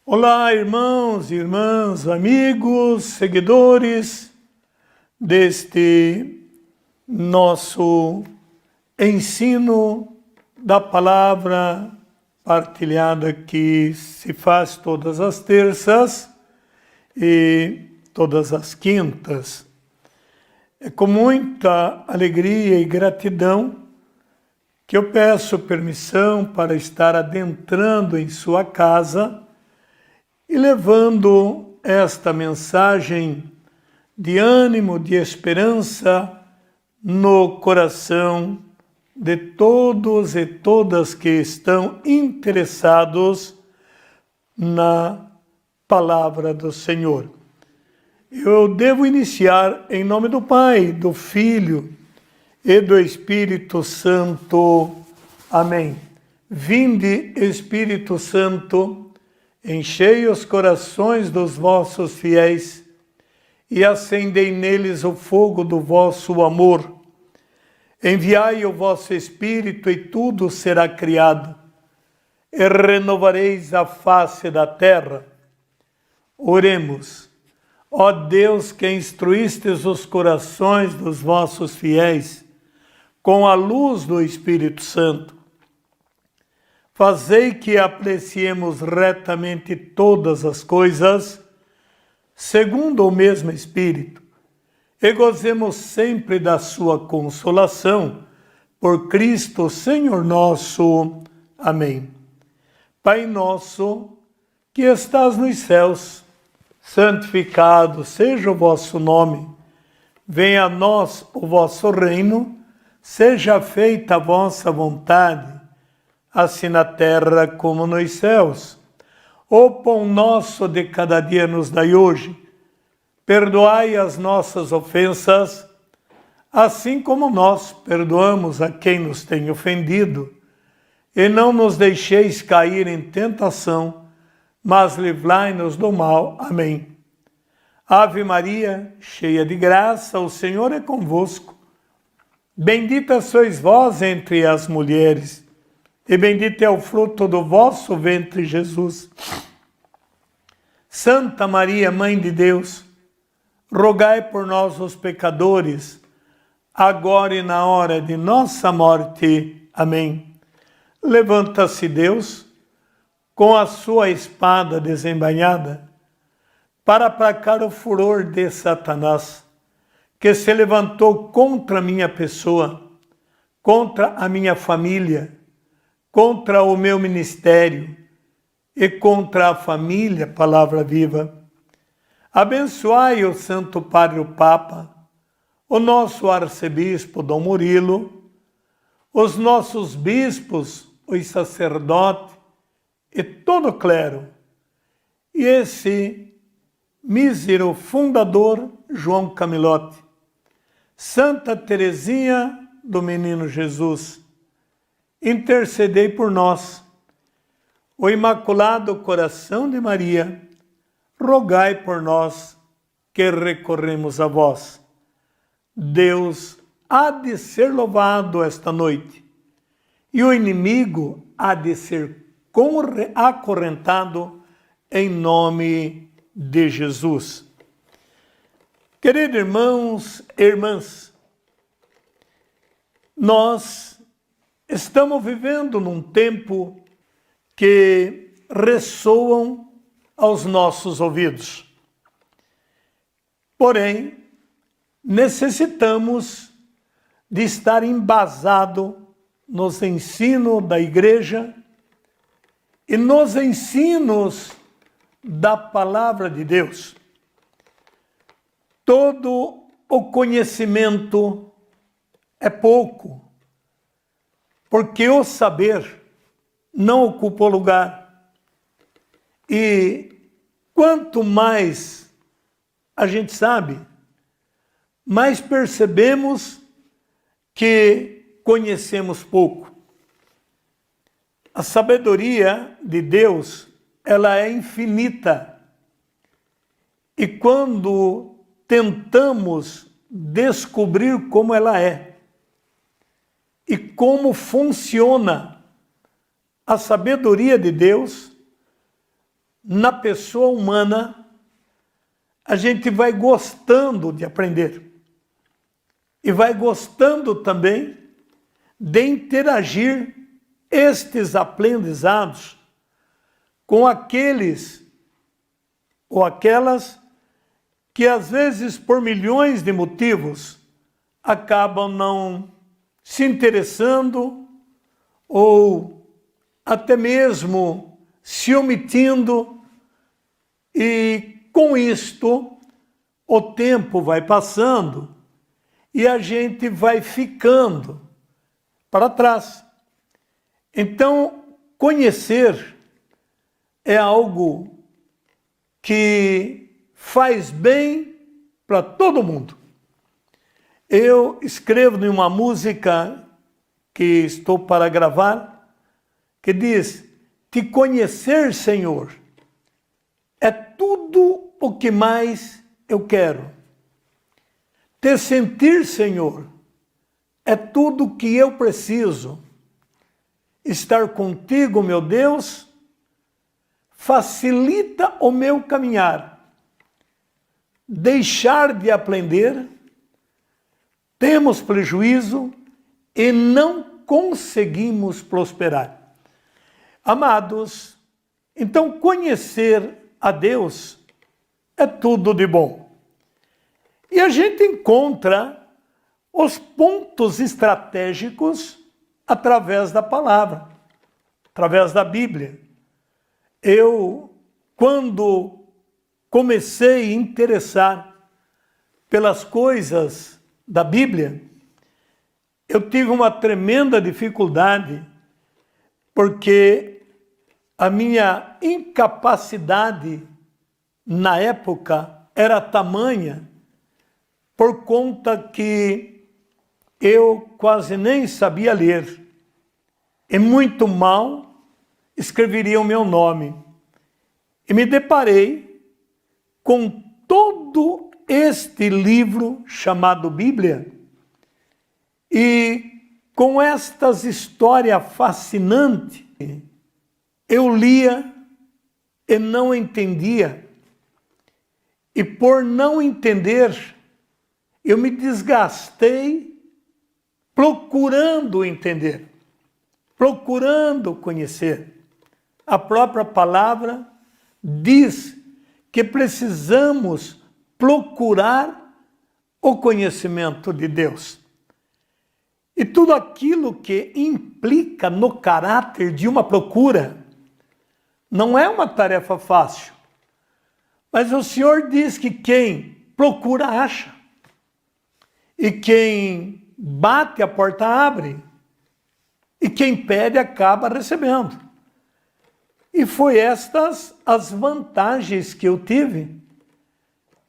Olá, irmãos, irmãs, amigos, seguidores deste nosso ensino da palavra partilhada que se faz todas as terças e todas as quintas. É com muita alegria e gratidão que eu peço permissão para estar adentrando em sua casa e levando esta mensagem de ânimo, de esperança no coração de todos e todas que estão interessados na palavra do Senhor. Eu devo iniciar em nome do Pai, do Filho e do Espírito Santo. Amém. Vinde, Espírito Santo, enchei os corações dos vossos fiéis e acendei neles o fogo do vosso amor. Enviai o vosso Espírito e tudo será criado, e renovareis a face da terra. Oremos. Ó Deus, que instruístes os corações dos vossos fiéis com a luz do Espírito Santo, fazei que apreciemos retamente todas as coisas, segundo o mesmo Espírito, e gozemos sempre da sua consolação, por Cristo Senhor nosso. Amém. Pai nosso, que estás nos céus, santificado seja o vosso nome. Venha a nós o vosso reino, seja feita a vossa vontade, assim na terra como nos céus. O pão nosso de cada dia nos dai hoje. Perdoai as nossas ofensas, assim como nós perdoamos a quem nos tem ofendido. E não nos deixeis cair em tentação, mas livrai-nos do mal. Amém. Ave Maria, cheia de graça, o Senhor é convosco. Bendita sois vós entre as mulheres, e bendito é o fruto do vosso ventre, Jesus. Santa Maria, Mãe de Deus, rogai por nós, os pecadores, agora e na hora de nossa morte. Amém. Levanta-se Deus, com a sua espada desembainhada, para aplacar o furor de Satanás, que se levantou contra a minha pessoa, contra a minha família, contra o meu ministério e contra a família Palavra Viva. Abençoai o Santo Padre o Papa, o nosso arcebispo Dom Murilo, os nossos bispos, os sacerdotes e todo o clero, e esse mísero fundador João Camilote, Santa Teresinha do Menino Jesus, intercedei por nós. O Imaculado Coração de Maria, rogai por nós que recorremos a vós. Deus há de ser louvado esta noite, e o inimigo há de ser acorrentado em nome de Jesus. Queridos irmãos e irmãs, nós estamos vivendo num tempo que ressoam aos nossos ouvidos. Porém, necessitamos de estar embasado nos ensinos da igreja e nos ensinos da palavra de Deus. Todo o conhecimento é pouco, porque o saber não ocupa lugar. E quanto mais a gente sabe, mais percebemos que conhecemos pouco. A sabedoria de Deus, ela é infinita. E quando tentamos descobrir como ela é e como funciona a sabedoria de Deus, na pessoa humana, a gente vai gostando de aprender. E vai gostando também de interagir estes aprendizados com aqueles ou aquelas que às vezes por milhões de motivos acabam não se interessando ou até mesmo se omitindo, e com isto o tempo vai passando e a gente vai ficando para trás. Então, conhecer é algo que faz bem para todo mundo. Eu escrevo em uma música que estou para gravar, que diz: te conhecer, Senhor, é tudo o que mais eu quero. Te sentir, Senhor, é tudo o que eu preciso. Estar contigo, meu Deus, facilita o meu caminhar. Deixar de aprender, temos prejuízo e não conseguimos prosperar. Amados, então conhecer a Deus é tudo de bom. E a gente encontra os pontos estratégicos através da palavra, através da Bíblia. Eu, quando comecei a interessar pelas coisas da Bíblia, eu tive uma tremenda dificuldade, porque a minha incapacidade na época era tamanha, por conta que eu quase nem sabia ler, e muito mal escreveria o meu nome. E me deparei com todo este livro chamado Bíblia, e com estas histórias fascinantes, eu lia e não entendia. E por não entender, eu me desgastei procurando entender, procurando conhecer. A própria palavra diz que precisamos procurar o conhecimento de Deus. E tudo aquilo que implica no caráter de uma procura não é uma tarefa fácil. Mas o Senhor diz que quem procura acha. E quem bate a porta abre. E quem pede acaba recebendo. E foi estas as vantagens que eu tive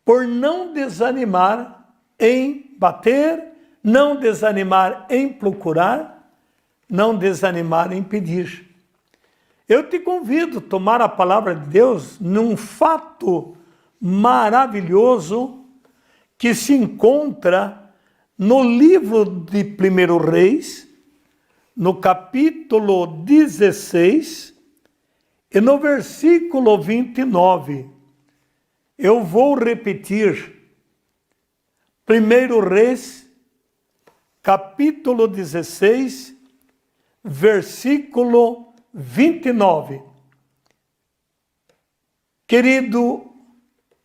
por não desanimar em bater, não desanimar em procurar, não desanimar em pedir. Eu te convido a tomar a palavra de Deus num fato maravilhoso que se encontra no livro de 1 Reis, no capítulo 16 e no versículo 29. Eu vou repetir. 1 Reis, capítulo 16, versículo 29. Querido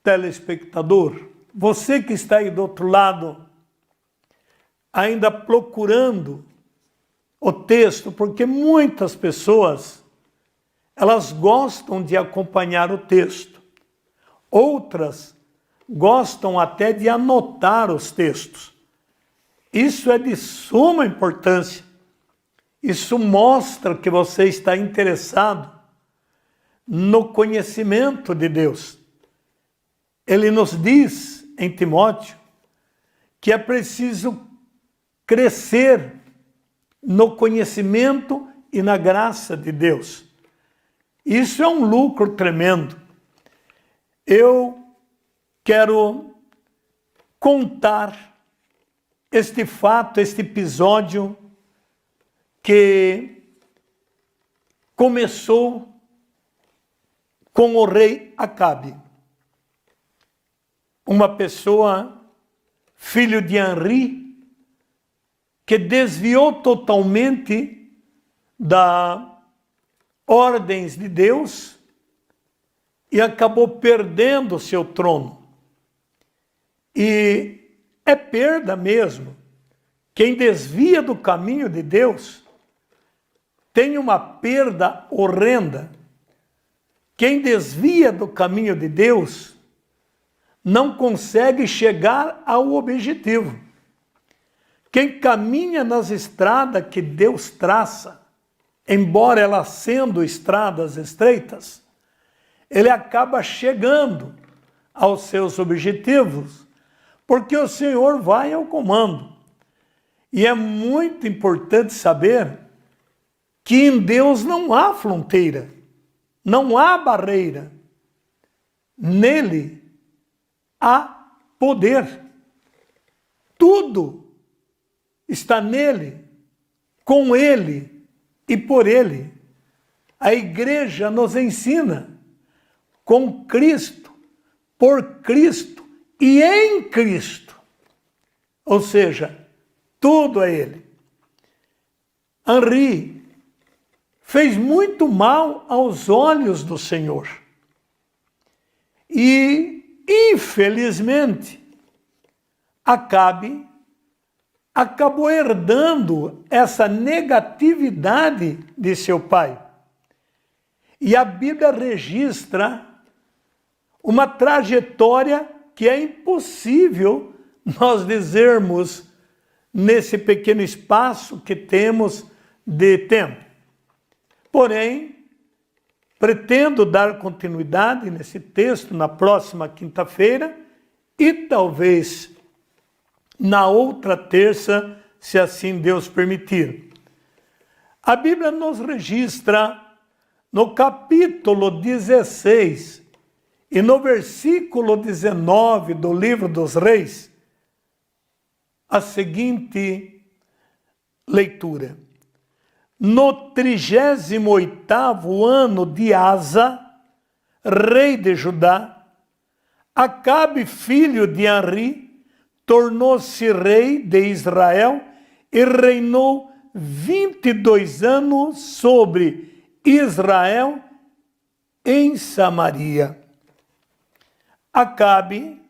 telespectador, você que está aí do outro lado, ainda procurando o texto, porque muitas pessoas, elas gostam de acompanhar o texto. Outras gostam até de anotar os textos. Isso é de suma importância. Isso mostra que você está interessado no conhecimento de Deus. Ele nos diz em Timóteo que é preciso crescer no conhecimento e na graça de Deus. Isso é um lucro tremendo. Eu quero contar este fato, este episódio que começou com o rei Acabe. Uma pessoa, filho de Henri, que desviou totalmente das ordens de Deus e acabou perdendo seu trono. E é perda mesmo. Quem desvia do caminho de Deus tem uma perda horrenda. Quem desvia do caminho de Deus não consegue chegar ao objetivo. Quem caminha nas estradas que Deus traça, embora elas sendo estradas estreitas, ele acaba chegando aos seus objetivos, porque o Senhor vai ao comando. E é muito importante saber que em Deus não há fronteira, não há barreira. Nele há poder. Tudo está nele, com ele e por ele. A igreja nos ensina com Cristo, por Cristo e em Cristo. Ou seja, tudo é ele. Henri fez muito mal aos olhos do Senhor. E, infelizmente, Acabe acabou herdando essa negatividade de seu pai. E a Bíblia registra uma trajetória que é impossível nós dizermos nesse pequeno espaço que temos de tempo. Porém, pretendo dar continuidade nesse texto na próxima quinta-feira e talvez na outra terça, se assim Deus permitir. A Bíblia nos registra no capítulo 16 e no versículo 19 do livro dos Reis, a seguinte leitura. No 38º ano de Asa, rei de Judá, Acabe, filho de Henri, tornou-se rei de Israel e reinou 22 anos sobre Israel em Samaria. Acabe,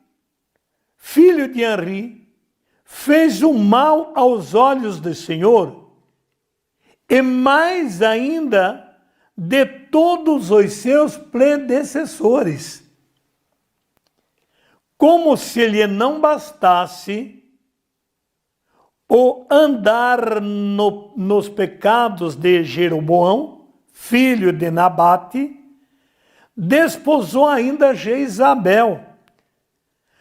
filho de Henri, fez o mal aos olhos do Senhor, e mais ainda de todos os seus predecessores. Como se lhe não bastasse o andar nos pecados de Jeroboão, filho de Nabate, desposou ainda Jezabel,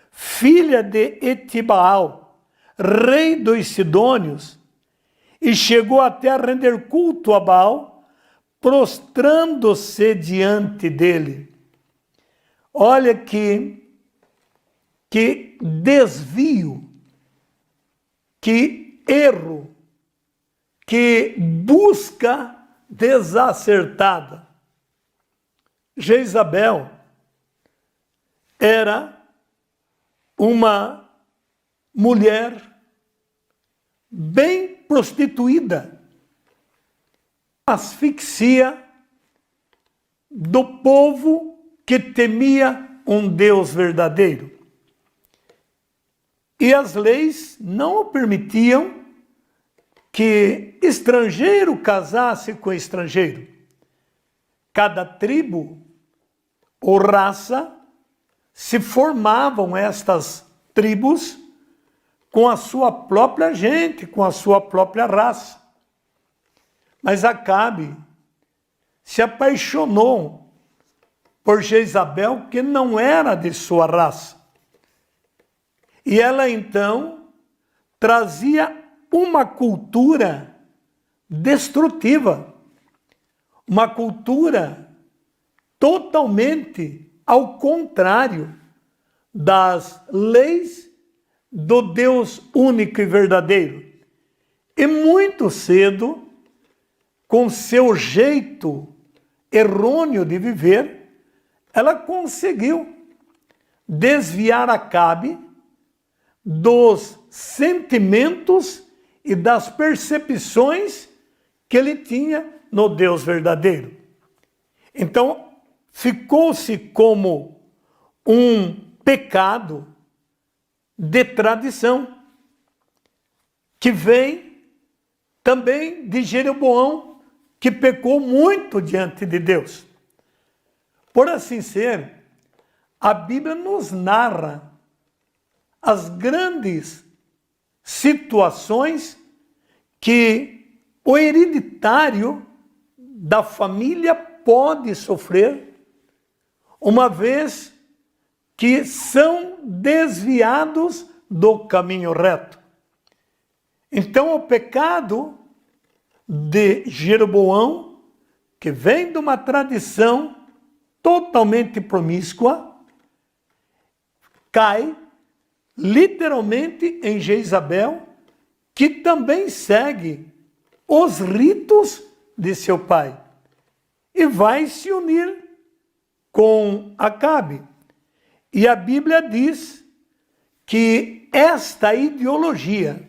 filha de Etibaal, rei dos Sidônios, e chegou até a render culto a Baal, prostrando-se diante dele. Olha que desvio, que erro, que busca desacertada. Jezabel era uma mulher bem prostituída, asfixia do povo que temia um Deus verdadeiro. E as leis não permitiam que estrangeiro casasse com estrangeiro. Cada tribo ou raça se formavam estas tribos com a sua própria gente, com a sua própria raça. Mas Acabe se apaixonou por Jezabel, que não era de sua raça. E ela então trazia uma cultura destrutiva, uma cultura totalmente ao contrário das leis do Deus único e verdadeiro. E muito cedo, com seu jeito errôneo de viver, ela conseguiu desviar Acabe dos sentimentos e das percepções que ele tinha no Deus verdadeiro. Então, ficou-se como um pecado de tradição, que vem também de Jeroboão, que pecou muito diante de Deus. Por assim ser, a Bíblia nos narra as grandes situações que o hereditário da família pode sofrer, uma vez que são desviados do caminho reto. Então, o pecado de Jeroboão, que vem de uma tradição totalmente promíscua, cai literalmente em Jezabel, que também segue os ritos de seu pai e vai se unir com Acabe. E a Bíblia diz que esta ideologia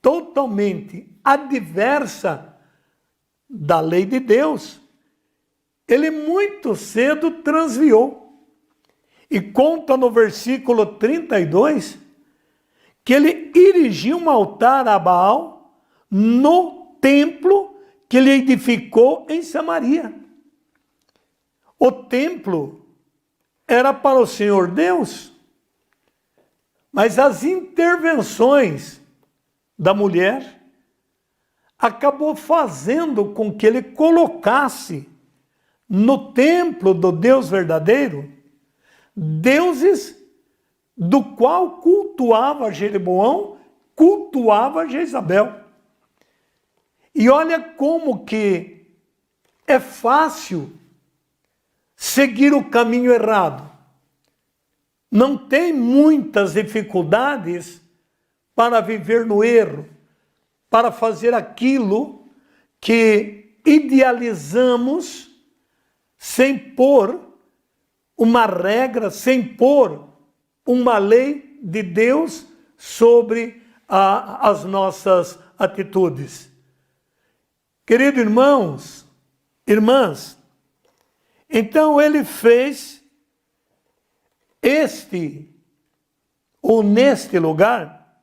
totalmente adversa da lei de Deus, ele muito cedo transviou. E conta no versículo 32 que ele erigiu um altar a Baal no templo que ele edificou em Samaria. O templo era para o Senhor Deus, mas as intervenções da mulher acabou fazendo com que ele colocasse no templo do Deus verdadeiro deuses do qual cultuava Jeroboão, cultuava Jezabel. E olha como que é fácil seguir o caminho errado. Não tem muitas dificuldades para viver no erro, para fazer aquilo que idealizamos sem pôr uma regra, sem pôr uma lei de Deus sobre as nossas atitudes. Queridos irmãos, irmãs, então ele fez neste lugar,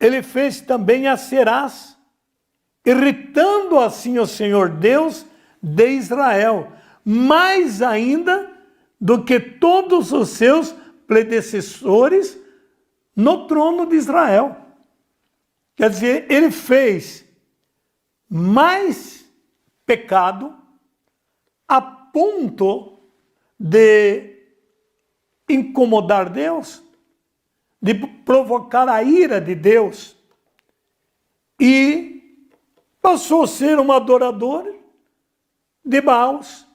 ele fez também a Serás, irritando assim o Senhor Deus de Israel, mais ainda do que todos os seus predecessores no trono de Israel. Quer dizer, ele fez mais pecado a ponto de incomodar Deus, de provocar a ira de Deus, e passou a ser um adorador de Baals,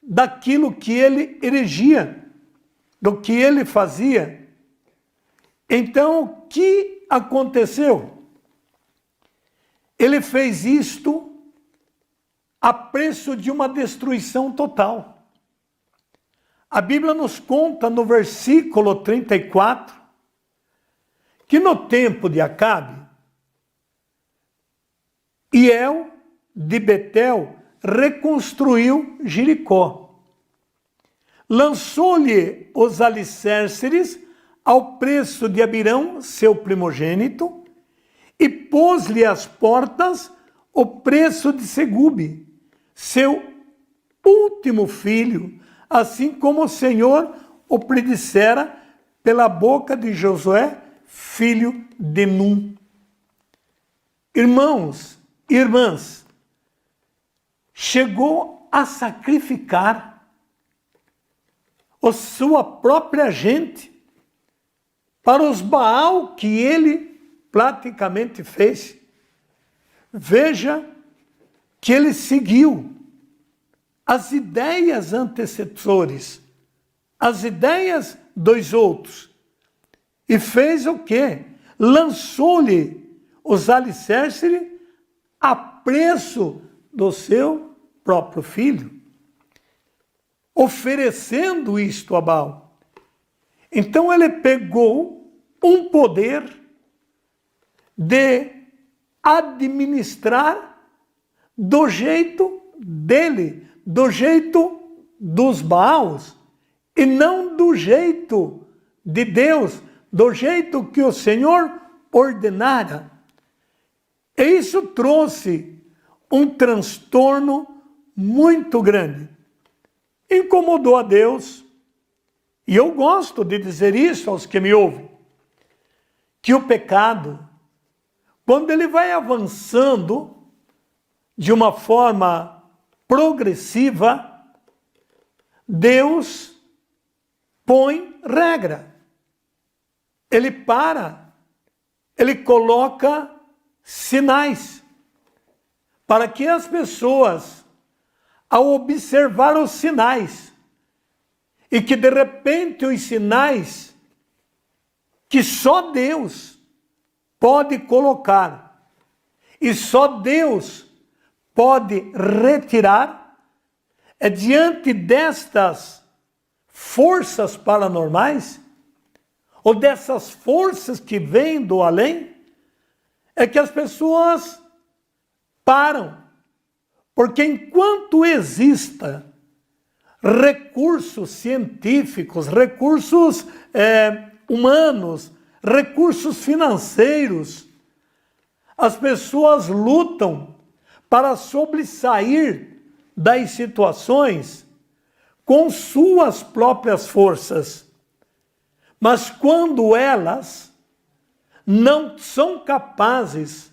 daquilo que ele erigia, do que ele fazia. Então, o que aconteceu? Ele fez isto a preço de uma destruição total. A Bíblia nos conta no versículo 34 que no tempo de Acabe, Hiel de Betel reconstruiu Jericó. Lançou-lhe os alicerces ao preço de Abirão, seu primogênito, e pôs-lhe às portas o preço de Segube, seu último filho, assim como o Senhor o predissera pela boca de Josué, filho de Num. Irmãos, irmãs, chegou a sacrificar a sua própria gente para os Baal que ele praticamente fez. Veja que ele seguiu as ideias antecessores, as ideias dos outros, e fez o quê? Lançou-lhe os alicerces a preço do seu próprio filho. oferecendo isto a Baal. Então ele pegou um poder de administrar do jeito dele, do jeito dos Baals, e não do jeito de Deus, do jeito que o Senhor ordenara. E isso trouxe um transtorno muito grande. Incomodou a Deus, e eu gosto de dizer isso aos que me ouvem, que o pecado, quando ele vai avançando de uma forma progressiva, Deus põe regra. Ele para, ele coloca sinais para que as pessoas, ao observar os sinais, e que de repente os sinais que só Deus pode colocar e só Deus pode retirar, é diante destas forças paranormais, ou dessas forças que vêm do além, é que as pessoas param. Porque enquanto exista recursos científicos, recursos humanos, recursos financeiros, as pessoas lutam para sobressair das situações com suas próprias forças. Mas quando elas não são capazes,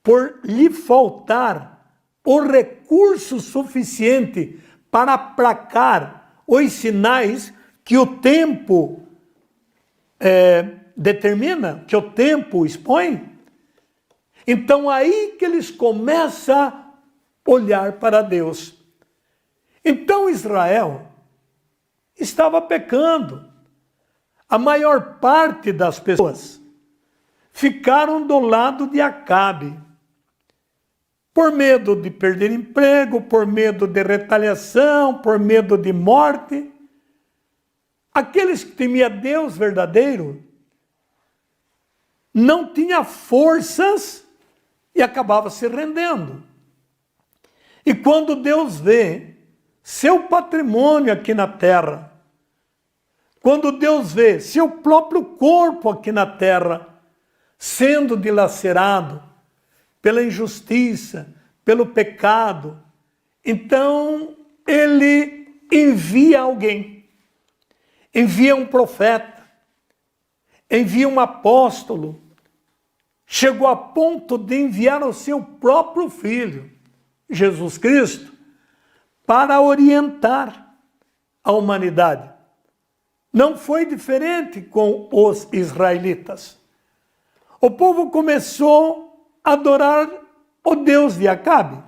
por lhe faltar o recurso suficiente para aplacar os sinais que o tempo determina, que o tempo expõe, então aí que eles começam a olhar para Deus. Então Israel estava pecando. A maior parte das pessoas ficaram do lado de Acabe, por medo de perder emprego, por medo de retaliação, por medo de morte. Aqueles que temiam Deus verdadeiro não tinham forças e acabavam se rendendo. E quando Deus vê seu patrimônio aqui na terra, quando Deus vê seu próprio corpo aqui na terra sendo dilacerado pela injustiça, pelo pecado, então ele envia alguém, envia um profeta, envia um apóstolo, chegou a ponto de enviar o seu próprio filho, Jesus Cristo, para orientar a humanidade. Não foi diferente com os israelitas. O povo começou a adorar o Deus de Acabe,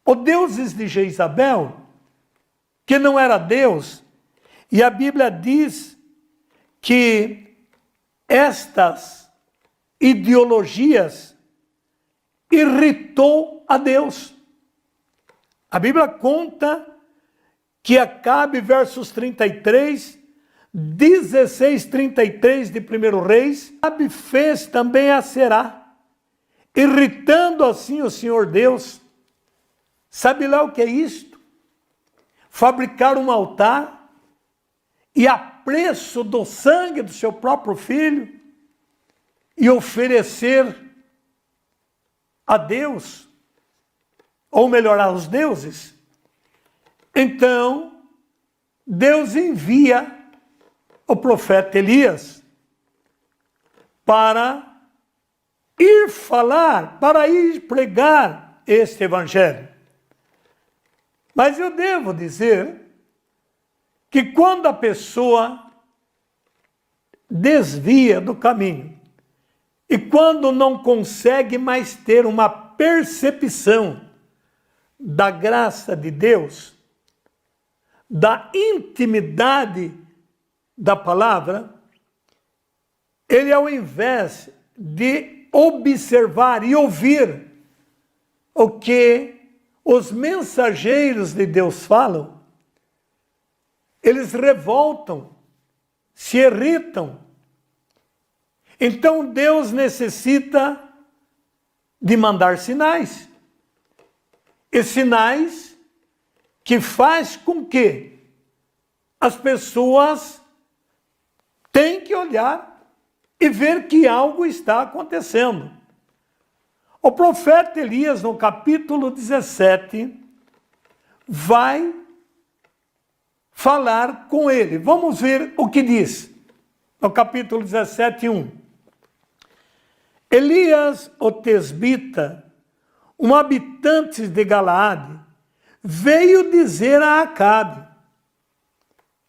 o deuses de Jezabel, que não era Deus. E a Bíblia diz que estas ideologias irritou a Deus. A Bíblia conta que Acabe, versos 33, 16, 33 de 1 Reis, Acabe fez também a Será, irritando assim o Senhor Deus. Sabe lá o que é isto? Fabricar um altar e a preço do sangue do seu próprio filho e oferecer a Deus, ou melhor, aos deuses. Então, Deus envia o profeta Elias para ir falar, para ir pregar este evangelho. Mas eu devo dizer que quando a pessoa desvia do caminho e quando não consegue mais ter uma percepção da graça de Deus, da intimidade da palavra, ele, ao invés de observar e ouvir o que os mensageiros de Deus falam, eles revoltam, se irritam. Então Deus necessita de mandar sinais. E sinais que faz com que as pessoas tenham que olhar e ver que algo está acontecendo. O profeta Elias, no capítulo 17, vai falar com ele. Vamos ver o que diz no capítulo 17, 1. Elias, o tesbita, um habitante de Galaade, veio dizer a Acabe: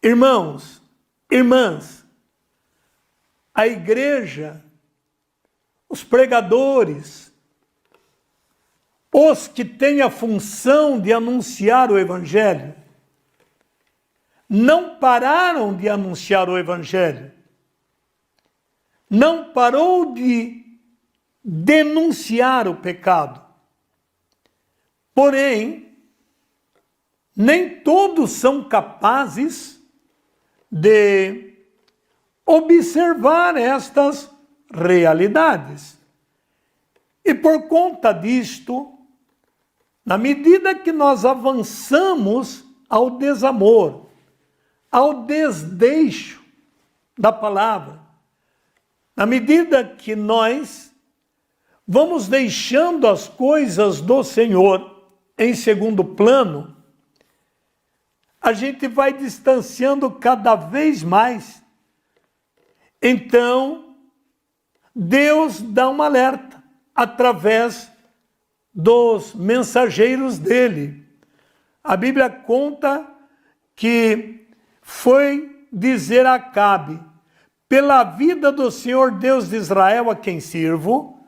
irmãos, irmãs, a igreja, os pregadores, os que têm a função de anunciar o evangelho, não pararam de anunciar o evangelho, não parou de denunciar o pecado. Porém, nem todos são capazes de observar estas realidades. E por conta disto, na medida que nós avançamos ao desamor, ao desdeixo da palavra, na medida que nós vamos deixando as coisas do Senhor em segundo plano, a gente vai distanciando cada vez mais. Então, Deus dá um alerta através dos mensageiros dele. A Bíblia conta que foi dizer a Acabe: pela vida do Senhor Deus de Israel, a quem sirvo,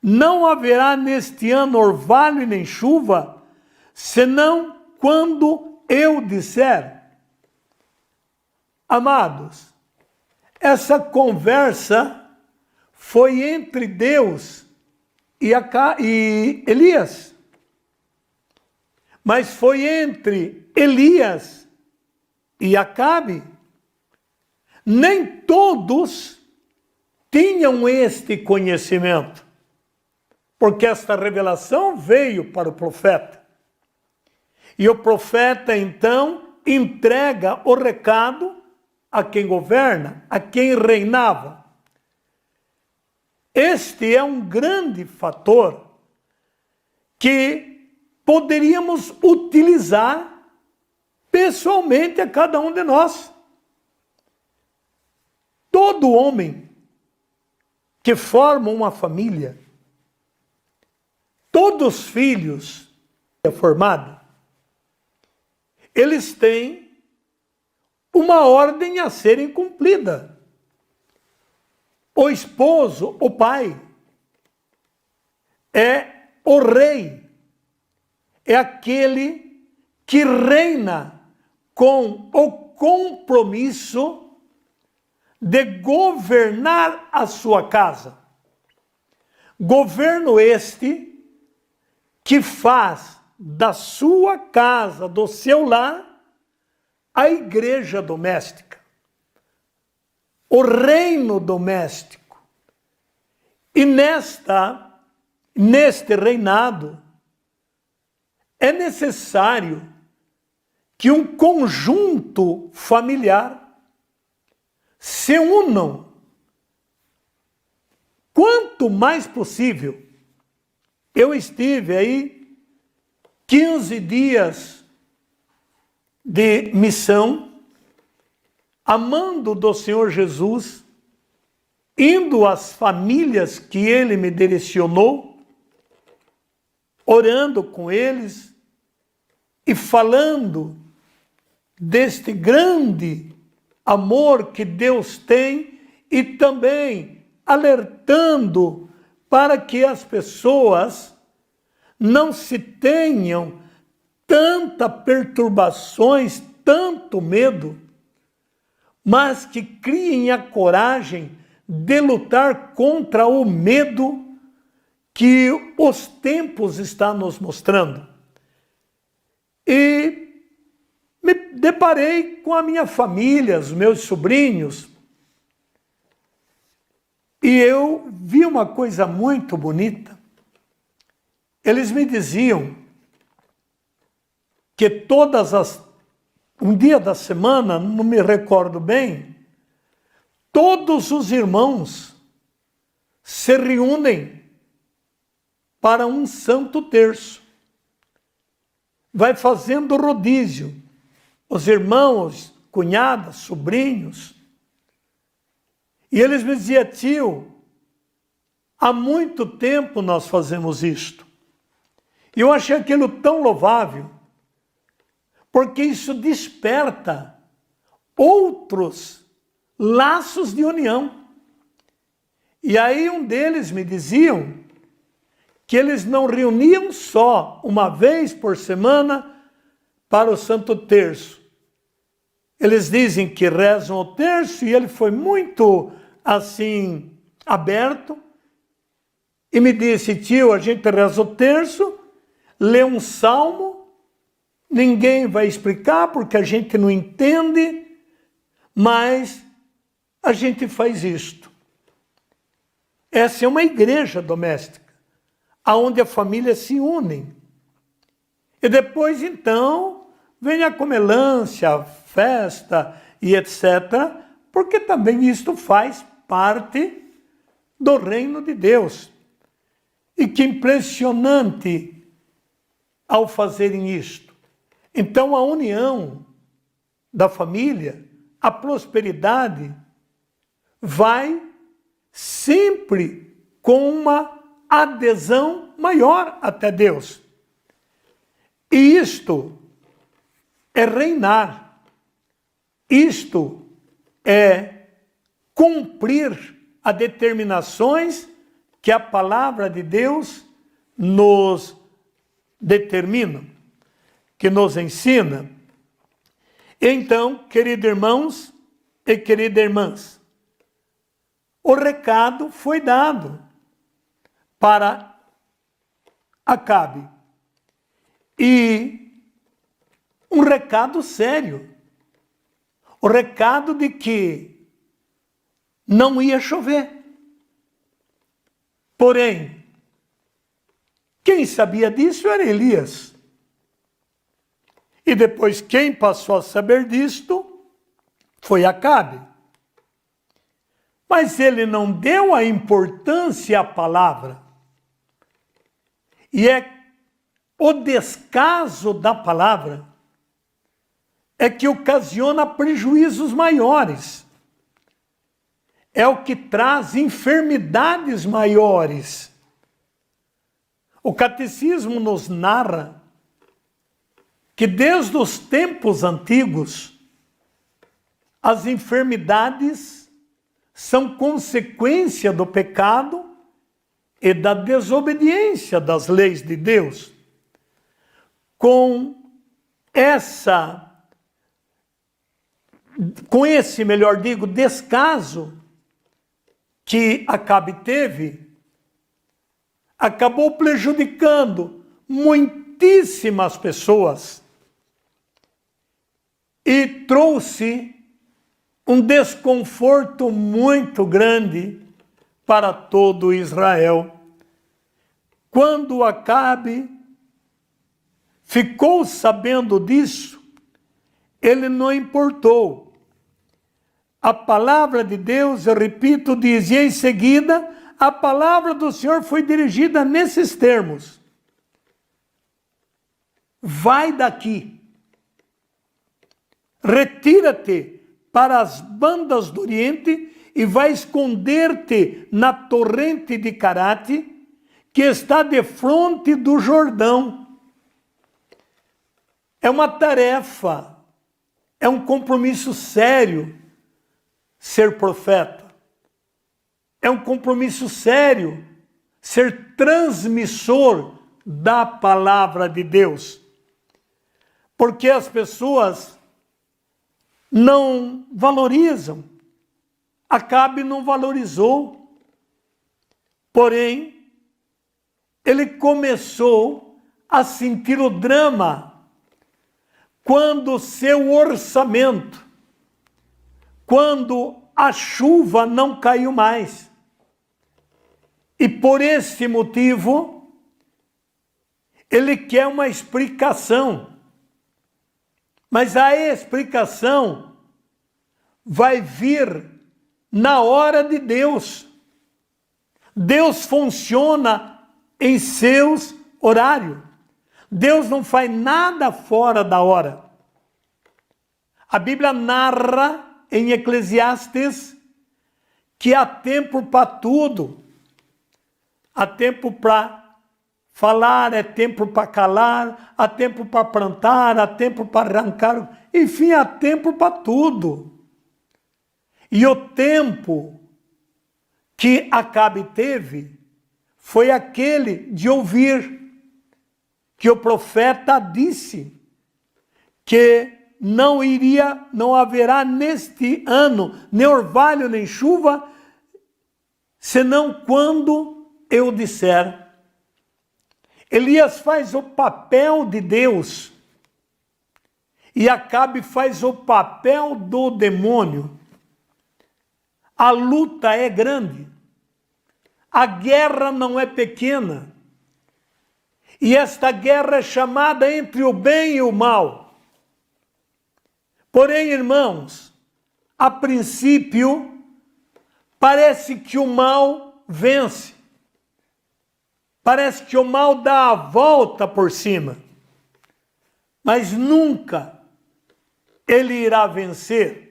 não haverá neste ano orvalho e nem chuva, senão quando eu disser. Amados, essa conversa foi entre Deus e Elias. Mas foi entre Elias e Acabe. Nem todos tinham este conhecimento, porque esta revelação veio para o profeta. E o profeta, então, entrega o recado a quem governa, a quem reinava. Este é um grande fator que poderíamos utilizar pessoalmente a cada um de nós. Todo homem que forma uma família, todos os filhos formados, eles têm uma ordem a serem cumprida. O esposo, o pai, é o rei, é aquele que reina com o compromisso de governar a sua casa. Governo este que faz da sua casa, do seu lar, a igreja doméstica, o reino doméstico. E neste reinado é necessário que um conjunto familiar se unam quanto mais possível. Eu estive aí 15 dias de missão, amando do Senhor Jesus, indo às famílias que Ele me direcionou, orando com eles e falando deste grande amor que Deus tem e também alertando para que as pessoas não se tenham tantas perturbações, tanto medo, mas que criem a coragem de lutar contra o medo que os tempos estão nos mostrando. E me deparei com a minha família, os meus sobrinhos, e eu vi uma coisa muito bonita. Eles me diziam que um dia da semana, não me recordo bem, todos os irmãos se reúnem para um santo terço. Vai fazendo rodízio. Os irmãos, cunhadas, sobrinhos. E eles me diziam: tio, há muito tempo nós fazemos isto. E eu achei aquilo tão louvável, porque isso desperta outros laços de união. E aí um deles me diziam que eles não reuniam só uma vez por semana para o Santo Terço. Eles dizem que rezam o terço, e ele foi muito assim aberto e me disse: tio, a gente reza o terço, lê um salmo, ninguém vai explicar porque a gente não entende, mas a gente faz isto. Essa é uma igreja doméstica, onde a família se une. E depois, então, vem a comelância, a festa e etc., porque também isto faz parte do reino de Deus. E que impressionante ao fazerem isto. Então, a união da família, a prosperidade, vai sempre com uma adesão maior até Deus. E isto é reinar. Isto é cumprir as determinações que a palavra de Deus nos determina, que nos ensina. Então, queridos irmãos e queridas irmãs, o recado foi dado para Acabe. E um recado sério. O recado de que não ia chover. Porém, quem sabia disso era Elias. E depois quem passou a saber disto foi Acabe. Mas ele não deu a importância à palavra. E é o descaso da palavra é que ocasiona prejuízos maiores. É o que traz enfermidades maiores. O catecismo nos narra que desde os tempos antigos as enfermidades são consequência do pecado e da desobediência das leis de Deus. Com esse, descaso que Acabe teve, acabou prejudicando muitíssimas pessoas e trouxe um desconforto muito grande para todo Israel. Quando Acabe ficou sabendo disso, ele não importou. A palavra de Deus, eu repito, diz, e em seguida a palavra do Senhor foi dirigida nesses termos: vai daqui, retira-te para as bandas do Oriente e vai esconder-te na torrente de Carate, que está defronte do Jordão. É uma tarefa, é um compromisso sério ser profeta. É um compromisso sério ser transmissor da palavra de Deus. Porque as pessoas não valorizam. Acabe não valorizou. Porém, ele começou a sentir o drama quando o seu orçamento, quando a chuva não caiu mais. E por esse motivo, ele quer uma explicação. Mas a explicação vai vir na hora de Deus. Deus funciona em seus horários. Deus não faz nada fora da hora. A Bíblia narra em Eclesiastes que há tempo para tudo. Há tempo para falar, é tempo para calar, há tempo para plantar, há tempo para arrancar, enfim, há tempo para tudo. E o tempo que Acabe teve foi aquele de ouvir que o profeta disse que não haverá neste ano nem orvalho nem chuva, senão quando eu disser. Elias faz o papel de Deus e Acabe faz o papel do demônio. A luta é grande, a guerra não é pequena, e esta guerra é chamada entre o bem e o mal. Porém, irmãos, a princípio, parece que o mal vence. Parece que o mal dá a volta por cima. Mas nunca ele irá vencer.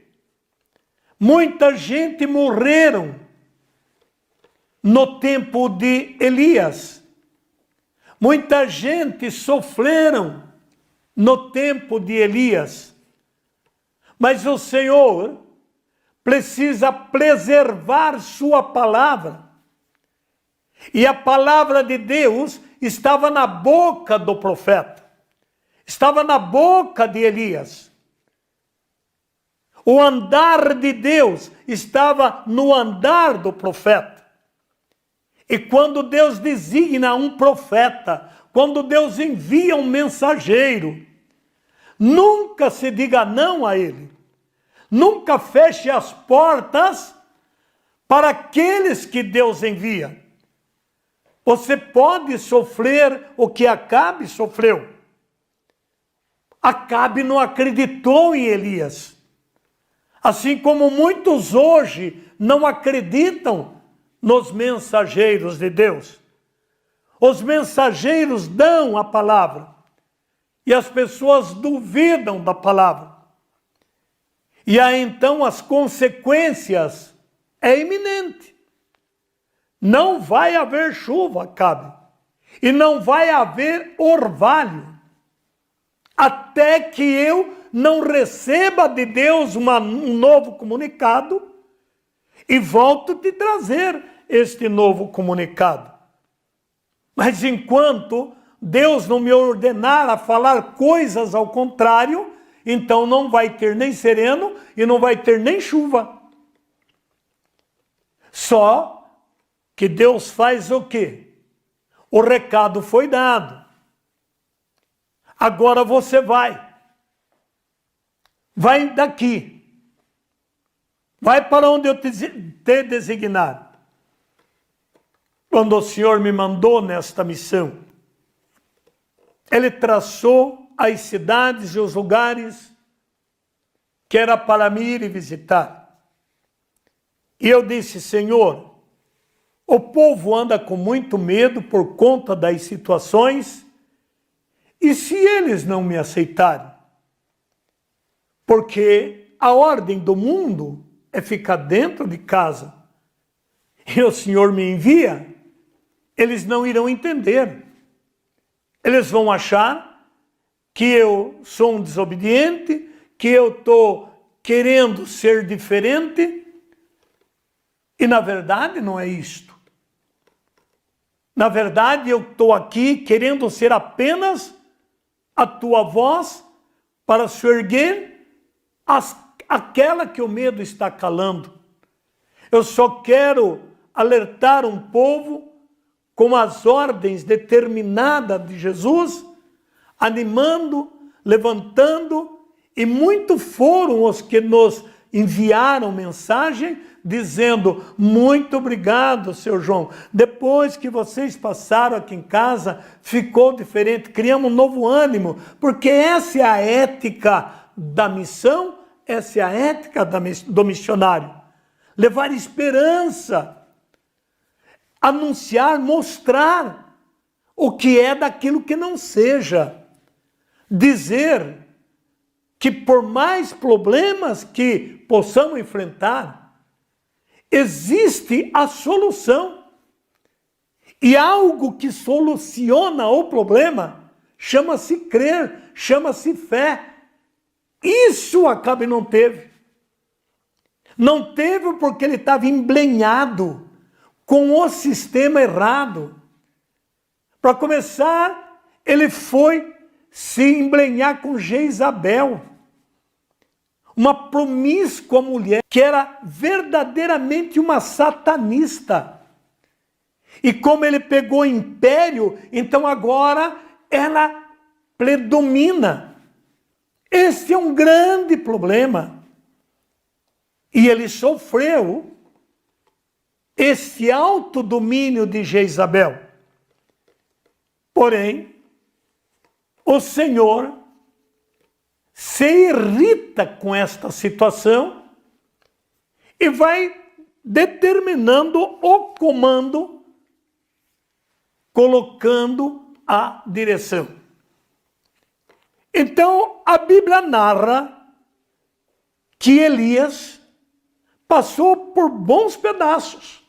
Muita gente morreram no tempo de Elias. Muita gente sofreram no tempo de Elias. Mas o Senhor precisa preservar sua palavra. E a palavra de Deus estava na boca do profeta. Estava na boca de Elias. O andar de Deus estava no andar do profeta. E quando Deus designa um profeta, quando Deus envia um mensageiro, nunca se diga não a ele. Nunca feche as portas para aqueles que Deus envia. Você pode sofrer o que Acabe sofreu. Acabe não acreditou em Elias. Assim como muitos hoje não acreditam nos mensageiros de Deus. Os mensageiros dão a palavra e as pessoas duvidam da palavra. E aí então as consequências é iminente. Não vai haver chuva, Acabe, e não vai haver orvalho, até que eu não receba de Deus um novo comunicado e volto te trazer este novo comunicado. Mas enquanto Deus não me ordenar a falar coisas ao contrário, então não vai ter nem sereno e não vai ter nem chuva. Só que Deus faz o quê? O recado foi dado. Agora você vai. Vai daqui. Vai para onde eu te designar. Quando o Senhor me mandou nesta missão, Ele traçou as cidades e os lugares que era para me ir e visitar. E eu disse, Senhor, o povo anda com muito medo por conta das situações, e se eles não me aceitarem? Porque a ordem do mundo é ficar dentro de casa. E o Senhor me envia, eles não irão entender. Eles vão achar que eu sou um desobediente, que eu estou querendo ser diferente, e na verdade não é isto. Na verdade eu estou aqui querendo ser apenas a tua voz para se erguer aquela que o medo está calando. Eu só quero alertar um povo com as ordens determinadas de Jesus, animando, levantando, e muitos foram os que nos enviaram mensagem dizendo: muito obrigado, seu João. Depois que vocês passaram aqui em casa, ficou diferente, criamos um novo ânimo, porque essa é a ética da missão, essa é a ética do missionário. Levar esperança, anunciar, mostrar o que é daquilo que não seja. Dizer que por mais problemas que possamos enfrentar, existe a solução. E algo que soluciona o problema chama-se crer, chama-se fé. Isso Acabe não teve. Não teve porque ele estava embrenhado com o sistema errado. Para começar, ele foi se embrenhar com Jezabel, uma promíscua mulher que era verdadeiramente uma satanista. E como ele pegou o império, então agora ela predomina. Esse é um grande problema. E ele sofreu esse autodomínio de Jezabel. Porém, o Senhor se irrita com esta situação e vai determinando o comando, colocando a direção. Então, a Bíblia narra que Elias passou por bons pedaços.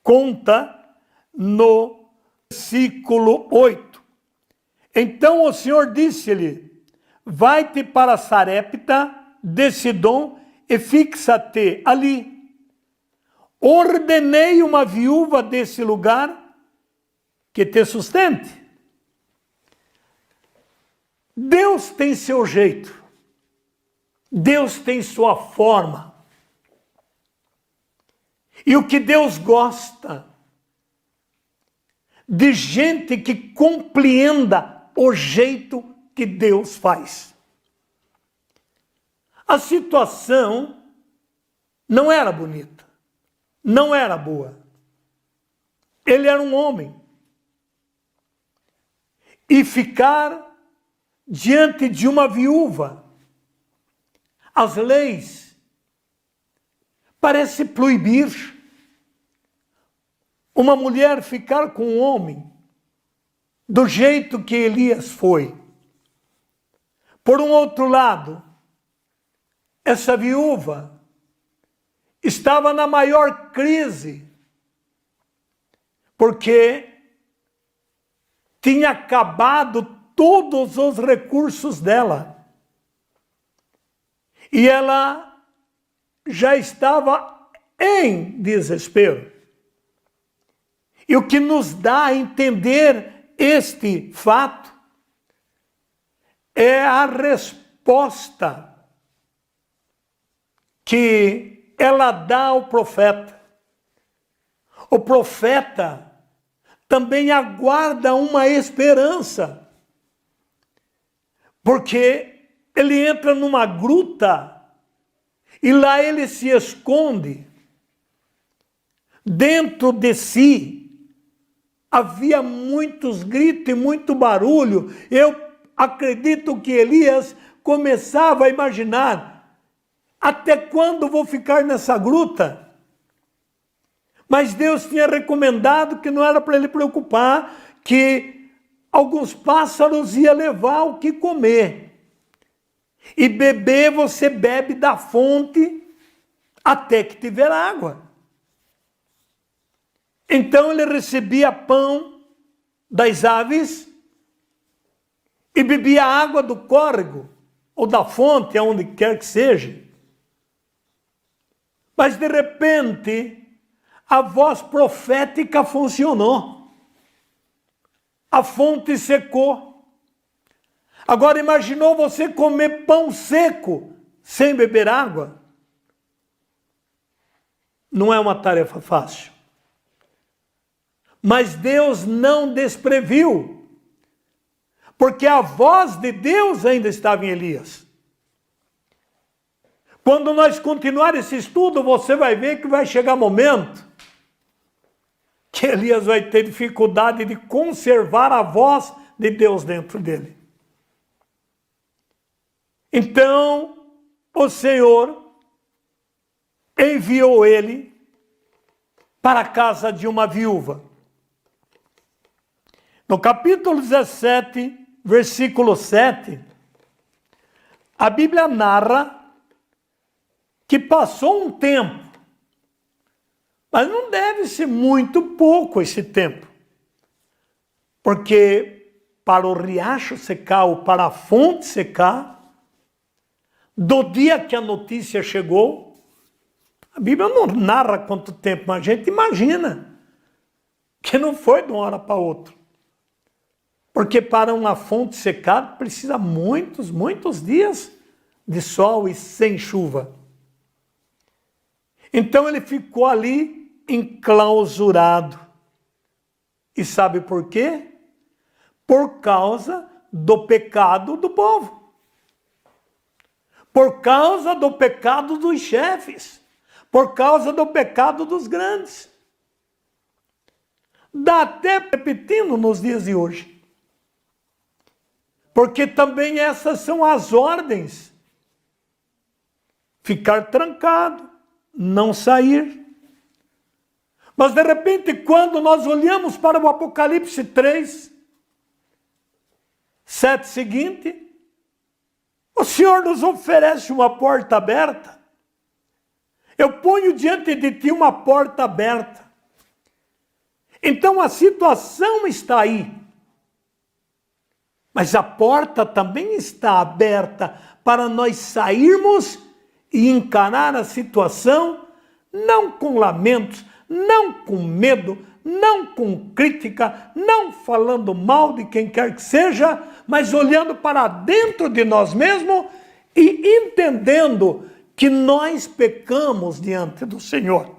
Conta no versículo 8. Então o Senhor disse-lhe: vai-te para Sarepta de Sidom e fixa-te ali. Ordenei uma viúva desse lugar que te sustente. Deus tem seu jeito. Deus tem sua forma. E o que Deus gosta de gente que compreenda o jeito que Deus faz. A situação não era bonita, não era boa. Ele era um homem. E ficar diante de uma viúva, as leis parecem proibir uma mulher ficar com um homem do jeito que Elias foi. Por um outro lado, essa viúva estava na maior crise, porque tinha acabado todos os recursos dela. E ela já estava em desespero. E o que nos dá a entender este fato é a resposta que ela dá ao profeta. O profeta também aguarda uma esperança, porque ele entra numa gruta e lá ele se esconde. Dentro de si havia muitos gritos e muito barulho. Eu acredito que Elias começava a imaginar: até quando vou ficar nessa gruta? Mas Deus tinha recomendado que não era para ele preocupar, que alguns pássaros iam levar o que comer. E beber, você bebe da fonte até que tiver água. Então ele recebia pão das aves e bebia água do córrego ou da fonte, aonde quer que seja. Mas de repente a voz profética funcionou. A fonte secou. Agora imaginou você comer pão seco sem beber água? Não é uma tarefa fácil. Mas Deus não despreviu, porque a voz de Deus ainda estava em Elias. Quando nós continuar esse estudo, você vai ver que vai chegar momento que Elias vai ter dificuldade de conservar a voz de Deus dentro dele. Então, o Senhor enviou ele para a casa de uma viúva. No capítulo 17, versículo 7, a Bíblia narra que passou um tempo, mas não deve ser muito pouco esse tempo, porque para o riacho secar ou para a fonte secar, do dia que a notícia chegou, a Bíblia não narra quanto tempo, mas a gente imagina que não foi de uma hora para outra. Porque para uma fonte secar precisa muitos dias de sol e sem chuva. Então ele ficou ali enclausurado. E sabe por quê? Por causa do pecado do povo. Por causa do pecado dos chefes. Por causa do pecado dos grandes. Dá até repetindo nos dias de hoje. Porque também essas são as ordens. Ficar trancado, não sair. Mas de repente, quando nós olhamos para o Apocalipse 3, 7 seguinte, o Senhor nos oferece uma porta aberta. Eu ponho diante de ti uma porta aberta. Então a situação está aí. Mas a porta também está aberta para nós sairmos e encarar a situação, não com lamentos, não com medo, não com crítica, não falando mal de quem quer que seja, mas olhando para dentro de nós mesmos e entendendo que nós pecamos diante do Senhor.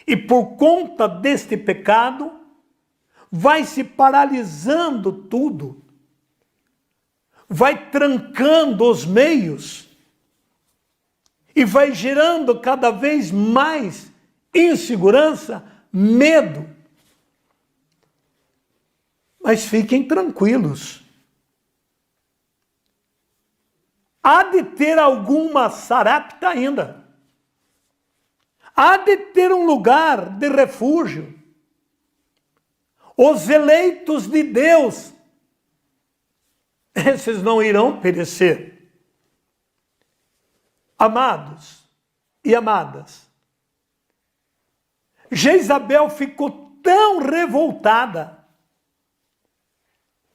E por conta deste pecado, vai se paralisando tudo, vai trancando os meios e vai gerando cada vez mais insegurança, medo. Mas fiquem tranquilos. Há de ter alguma sarapta ainda. Há de ter um lugar de refúgio. Os eleitos de Deus, esses não irão perecer. Amados e amadas, Jezabel ficou tão revoltada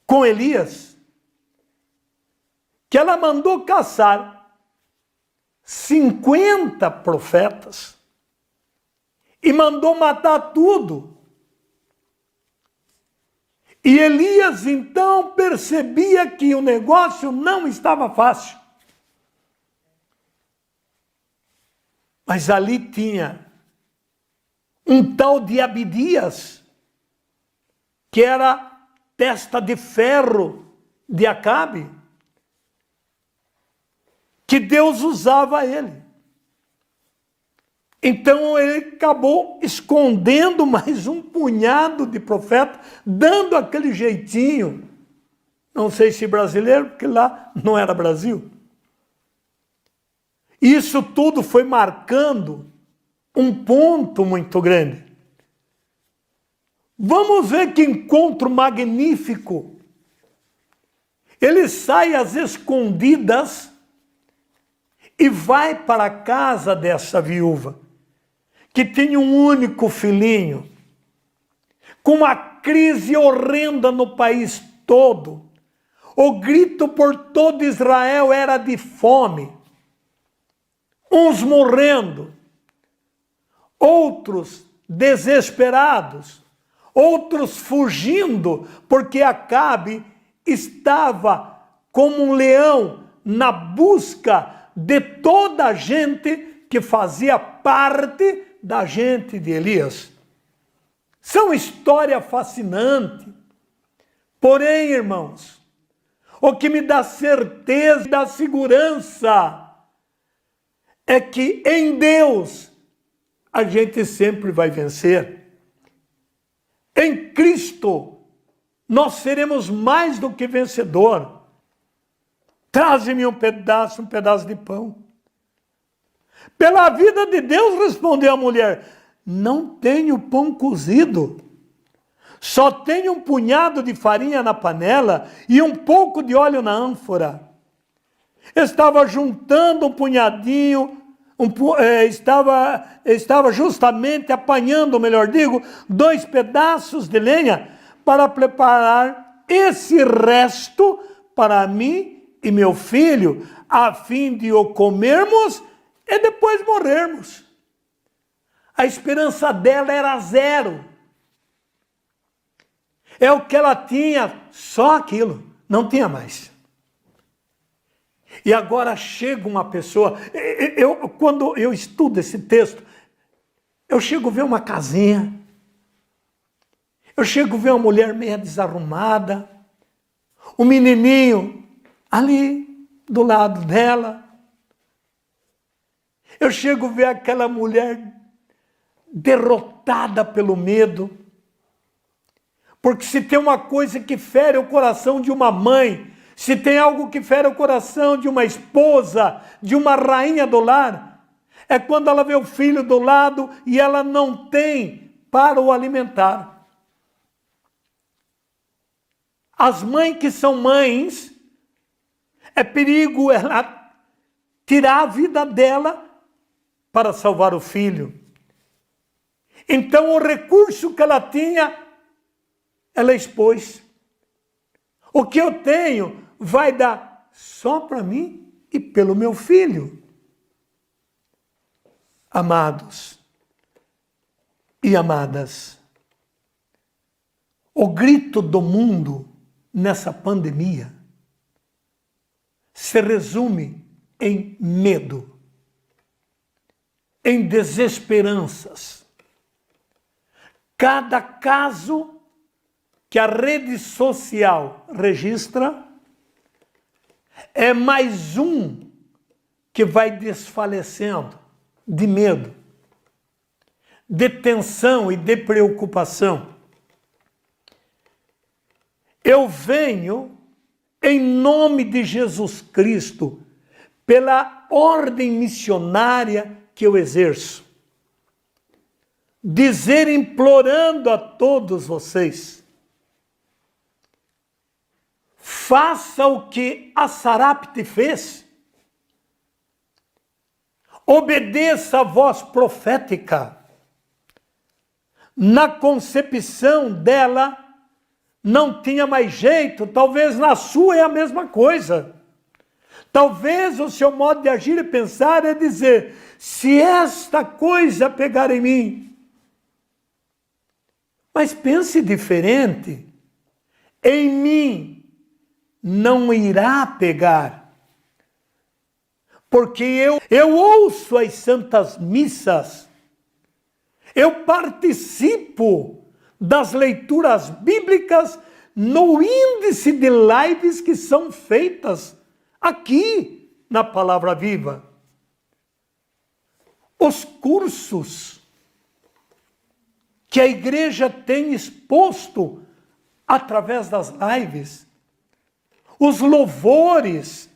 com Elias, que ela mandou caçar 50 profetas e mandou matar tudo. E Elias então percebia que o negócio não estava fácil. Mas ali tinha um tal de Abidias, que era testa de ferro de Acabe, que Deus usava ele. Então ele acabou escondendo mais um punhado de profetas, dando aquele jeitinho, não sei se brasileiro, porque lá não era Brasil. Isso tudo foi marcando um ponto muito grande. Vamos ver que encontro magnífico. Ele sai às escondidas e vai para a casa dessa viúva, que tinha um único filhinho, com uma crise horrenda no país todo. O grito por todo Israel era de fome. Uns morrendo, outros desesperados, outros fugindo, porque Acabe estava como um leão na busca de toda a gente que fazia parte da gente de Elias. São história fascinante, Porém, irmãos, o que me dá certeza, dá segurança, é que em Deus a gente sempre vai vencer. Em Cristo nós seremos mais do que vencedor. Traze-me um pedaço de pão. Pela vida de Deus, respondeu a mulher, não tenho pão cozido. Só tenho um punhado de farinha na panela e um pouco de óleo na ânfora. Estava juntando um punhadinho, estava justamente apanhando, melhor digo, 2 pedaços de lenha para preparar esse resto para mim e meu filho, a fim de o comermos e depois morrermos. A esperança dela era 0. É o que ela tinha, só aquilo, não tinha mais. E agora chega uma pessoa, quando eu estudo esse texto, eu chego a ver uma casinha, eu chego a ver uma mulher meia desarrumada, um menininho ali do lado dela. Eu chego a ver aquela mulher derrotada pelo medo. Porque se tem uma coisa que fere o coração de uma mãe, se tem algo que fere o coração de uma esposa, de uma rainha do lar, é quando ela vê o filho do lado e ela não tem para o alimentar. As mães que são mães, é perigo ela tirar a vida dela para salvar o filho. Então o recurso que ela tinha, ela expôs. O que eu tenho vai dar só para mim e pelo meu filho. Amados e amadas, o grito do mundo nessa pandemia se resume em medo, em desesperanças. Cada caso que a rede social registra é mais um que vai desfalecendo de medo, de tensão e de preocupação. Eu venho, em nome de Jesus Cristo, pela ordem missionária que eu exerço, dizer, implorando a todos vocês, faça o que a Sarapte fez. Obedeça a voz profética. Na concepção dela, não tinha mais jeito. Talvez na sua é a mesma coisa. Talvez o seu modo de agir e pensar é dizer, se esta coisa pegar em mim. Mas pense diferente. Em mim não irá pegar. Porque eu ouço as santas missas, eu participo das leituras bíblicas no índice de lives que são feitas aqui na Palavra Viva. Os cursos que a igreja tem exposto através das lives, os louvores,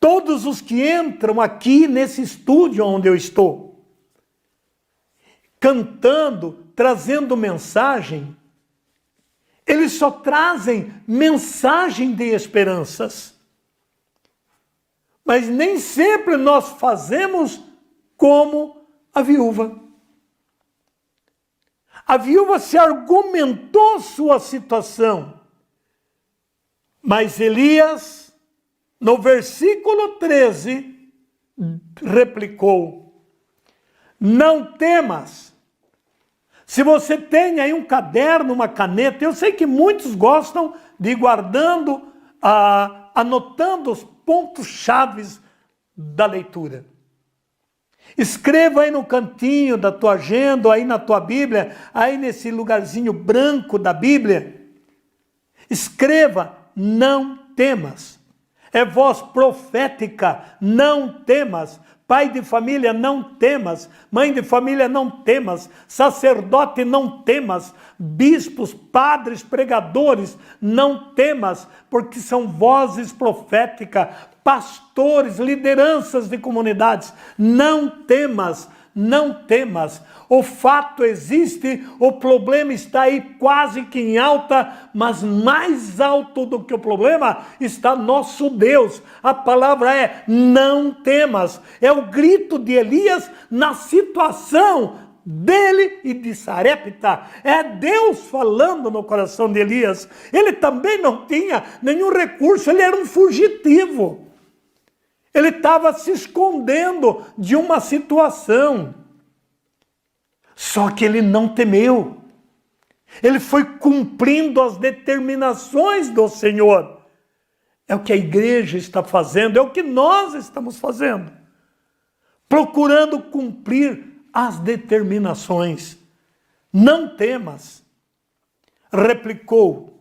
todos os que entram aqui nesse estúdio onde eu estou, cantando, trazendo mensagem, eles só trazem mensagem de esperanças. Mas nem sempre nós fazemos como a viúva. A viúva se argumentou sua situação, mas Elias, no versículo 13, replicou, não temas. Se você tem aí um caderno, uma caneta, eu sei que muitos gostam de ir guardando, anotando os pontos chaves da leitura. Escreva aí no cantinho da tua agenda, aí na tua Bíblia, aí nesse lugarzinho branco da Bíblia, Escreva, não temas. É voz profética, não temas. Pai de família, não temas. Mãe de família, não temas. Sacerdote, não temas. Bispos, padres, pregadores, não temas, porque são vozes proféticas. Pastores, lideranças de comunidades, não temas. Não temas, o fato existe, o problema está aí quase que em alta, mas mais alto do que o problema está nosso Deus. A palavra é não temas, é o grito de Elias na situação dele e de Sarepta. É Deus falando no coração de Elias. Ele também não tinha nenhum recurso, ele era um fugitivo. Ele estava se escondendo de uma situação. Só que ele não temeu. Ele foi cumprindo as determinações do Senhor. É o que a igreja está fazendo, é o que nós estamos fazendo. Procurando cumprir as determinações. Não temas. Replicou.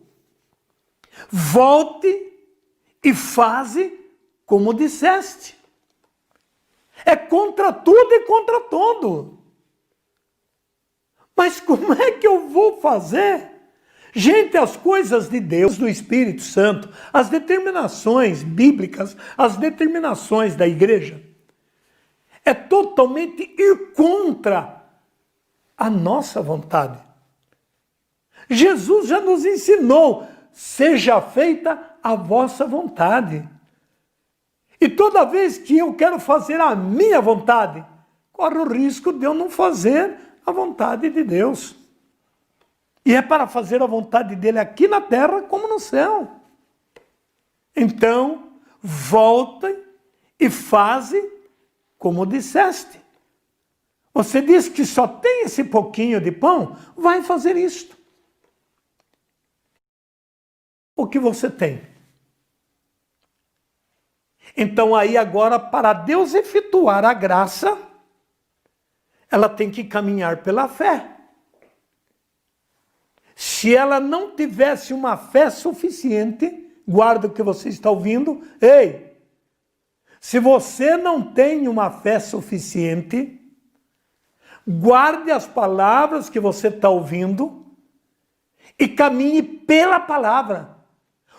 Volte e faze como disseste. É contra tudo e contra todo. Mas como é que eu vou fazer? Gente, as coisas de Deus, do Espírito Santo, as determinações bíblicas, as determinações da igreja, é totalmente ir contra a nossa vontade. Jesus já nos ensinou, seja feita a vossa vontade. E toda vez que eu quero fazer a minha vontade, corre o risco de eu não fazer a vontade de Deus. E é para fazer a vontade dele aqui na terra como no céu. Então, voltem e faze como disseste. Você diz que só tem esse pouquinho de pão, vai fazer isto. O que você tem? Então aí agora, para Deus efetuar a graça, ela tem que caminhar pela fé. Se ela não tivesse uma fé suficiente, guarda o que você está ouvindo, ei, se você não tem uma fé suficiente, guarde as palavras que você está ouvindo e caminhe pela palavra.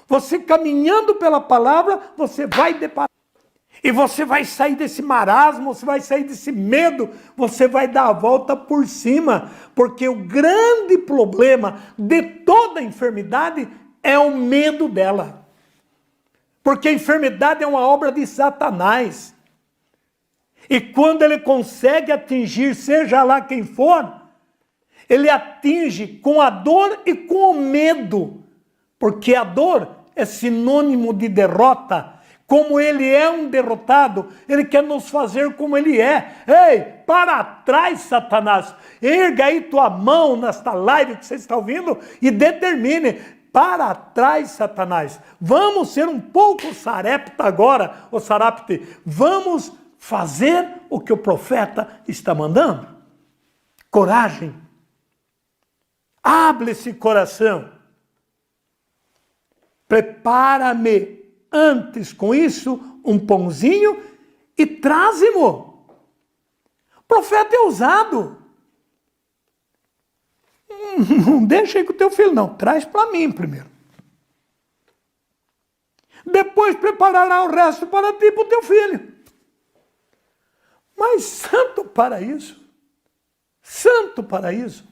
Você caminhando pela palavra, você vai deparar. E você vai sair desse marasmo, você vai sair desse medo, você vai dar a volta por cima. Porque o grande problema de toda enfermidade é o medo dela. Porque a enfermidade é uma obra de Satanás. E quando ele consegue atingir, seja lá quem for, ele atinge com a dor e com o medo. Porque a dor é sinônimo de derrota. Como ele é um derrotado, ele quer nos fazer como ele é. Ei, para trás, Satanás. Erga aí tua mão nesta live que você está ouvindo e determine. Para trás, Satanás. Vamos ser um pouco Sarepta agora, ou Sarapte. Vamos fazer o que o profeta está mandando. Coragem. Abre esse coração. Prepara-me antes com isso um pãozinho e traze-mo. O profeta é ousado. Não deixa aí com o teu filho, não. Traz para mim primeiro. Depois preparará o resto para ti e para o teu filho. Mas santo para isso. Santo para isso.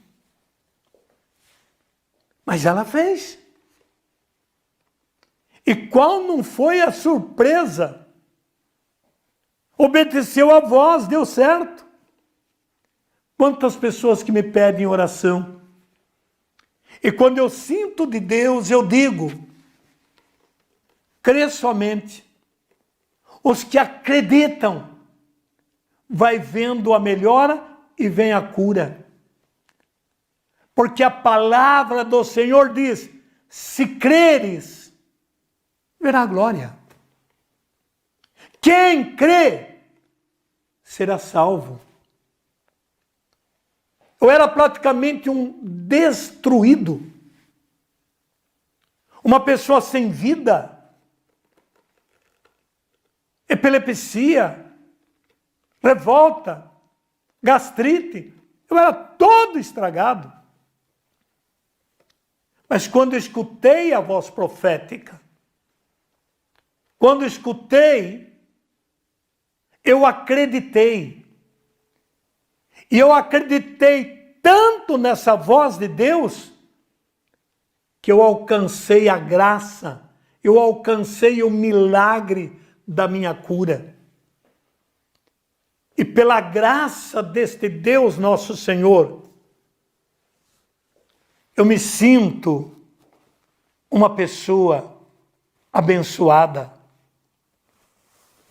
Mas ela fez. E qual não foi a surpresa? Obedeceu a voz, deu certo. Quantas pessoas que me pedem oração. E quando eu sinto de Deus, eu digo, crê somente. Os que acreditam, vai vendo a melhora e vem a cura. Porque a palavra do Senhor diz, se creres, verá a glória. Quem crê será salvo. Eu era praticamente um destruído. uma pessoa sem vida, epilepsia, revolta, gastrite. Eu era todo estragado. Mas quando eu escutei a voz profética, quando eu escutei, eu acreditei. E eu acreditei tanto nessa voz de Deus, que eu alcancei a graça, eu alcancei o milagre da minha cura. E pela graça deste Deus nosso Senhor, eu me sinto uma pessoa abençoada.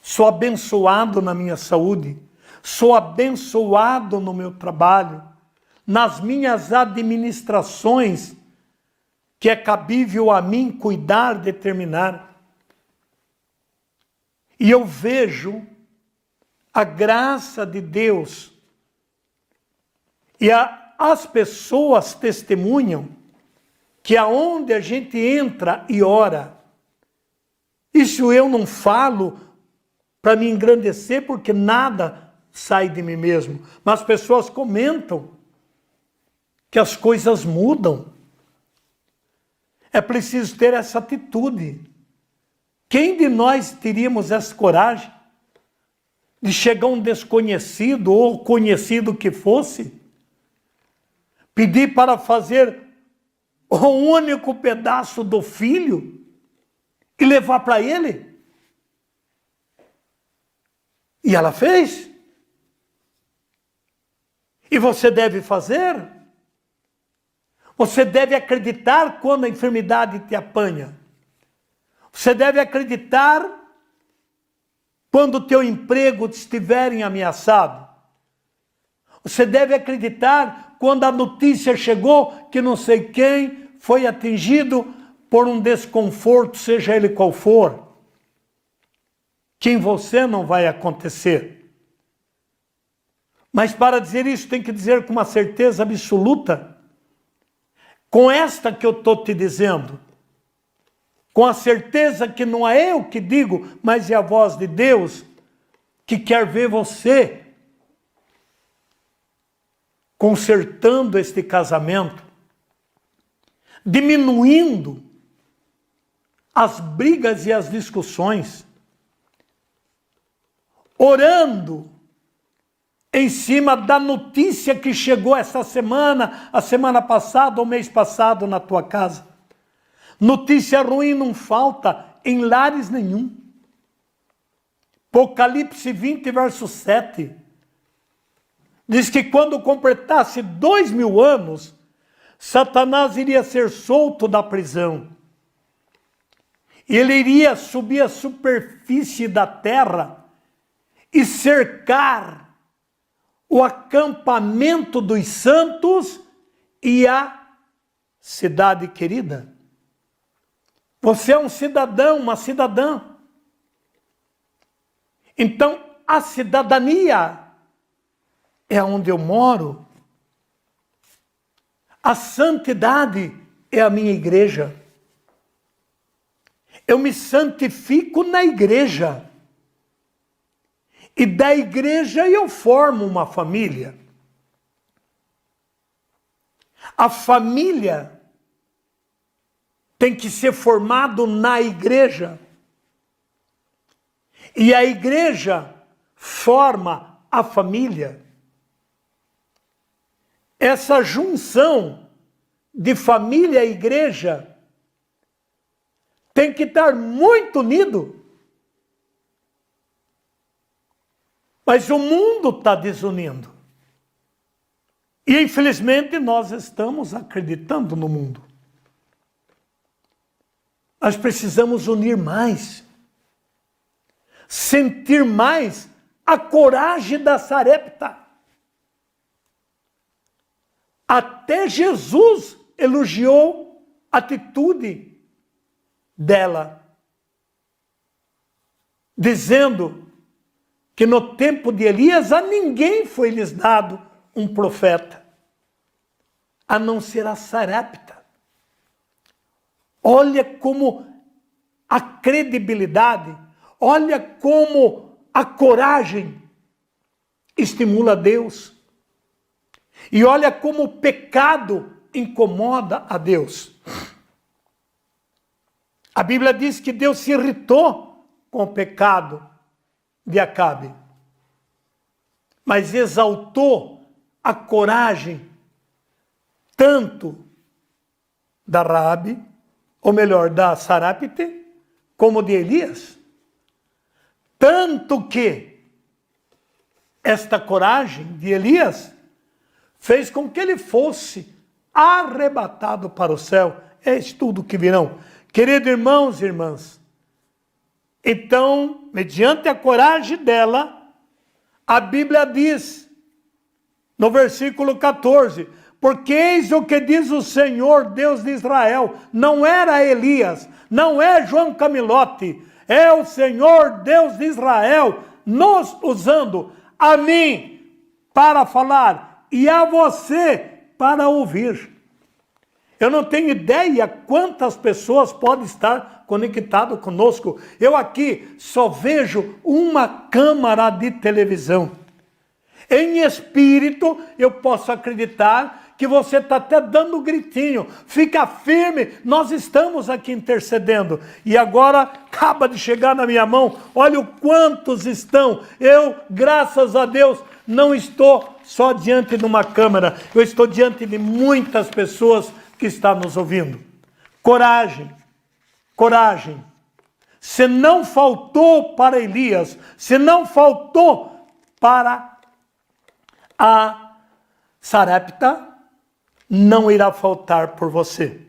Sou abençoado na minha saúde, sou abençoado no meu trabalho, nas minhas administrações, que é cabível a mim cuidar, determinar. E eu vejo a graça de Deus, e as pessoas testemunham que aonde a gente entra e ora, isso eu não falo para me engrandecer, porque nada sai de mim mesmo, mas as pessoas comentam que as coisas mudam. É preciso ter essa atitude. Quem de nós teríamos essa coragem de chegar um desconhecido ou conhecido que fosse, pedir para fazer um único pedaço do filho e levar para ele? E ela fez. E você deve fazer. Você deve acreditar quando a enfermidade te apanha. Você deve acreditar quando o teu emprego estiver ameaçado. Você deve acreditar quando a notícia chegou que não sei quem foi atingido por um desconforto, seja ele qual for, que em você não vai acontecer. Mas para dizer isso tem que dizer com uma certeza absoluta, com esta que eu estou te dizendo, com a certeza que não é eu que digo, mas é a voz de Deus que quer ver você consertando este casamento, diminuindo as brigas e as discussões, orando em cima da notícia que chegou essa semana, a semana passada, ou mês passado na tua casa. Notícia ruim não falta em lares nenhum. Apocalipse 20, verso 7. Diz que quando completasse 2000 anos, Satanás iria ser solto da prisão. Ele iria subir a superfície da terra e cercar o acampamento dos santos e a cidade querida. Você é um cidadão, uma cidadã. Então, a cidadania é onde eu moro. A santidade é a minha igreja. Eu me santifico na igreja. E da igreja eu formo uma família. A família tem que ser formado na igreja. E a igreja forma a família. Essa junção de família e igreja tem que estar muito unido. Mas o mundo está desunindo. E infelizmente nós estamos acreditando no mundo. Nós precisamos unir mais. Sentir mais a coragem da Sarepta. Até Jesus elogiou a atitude dela, dizendo que no tempo de Elias a ninguém foi lhes dado um profeta, a não ser a Sarepta. Olha como a credibilidade, olha como a coragem estimula Deus. E olha como o pecado incomoda a Deus. A Bíblia diz que Deus se irritou com o pecado de Acabe, mas exaltou a coragem tanto da Raabe, ou melhor, da Sarapte, como de Elias. Tanto que esta coragem de Elias fez com que ele fosse arrebatado para o céu. É tudo que virão. Queridos irmãos e irmãs, então, mediante a coragem dela, a Bíblia diz, no versículo 14, porque eis o que diz o Senhor, Deus de Israel, não era Elias, não é João Camilote, é o Senhor, Deus de Israel, nos usando a mim para falar e a você para ouvir. Eu não tenho ideia quantas pessoas podem estar conectadas conosco. Eu aqui só vejo uma câmara de televisão. Em espírito, eu posso acreditar que você está até dando um gritinho. Fica firme, nós estamos aqui intercedendo. E agora acaba de chegar na minha mão. Olha o quantos estão. Eu, graças a Deus, não estou só diante de uma câmera. Eu estou diante de muitas pessoas que está nos ouvindo. Coragem, coragem. Se não faltou para Elias, se não faltou para a Sarepta, não irá faltar por você.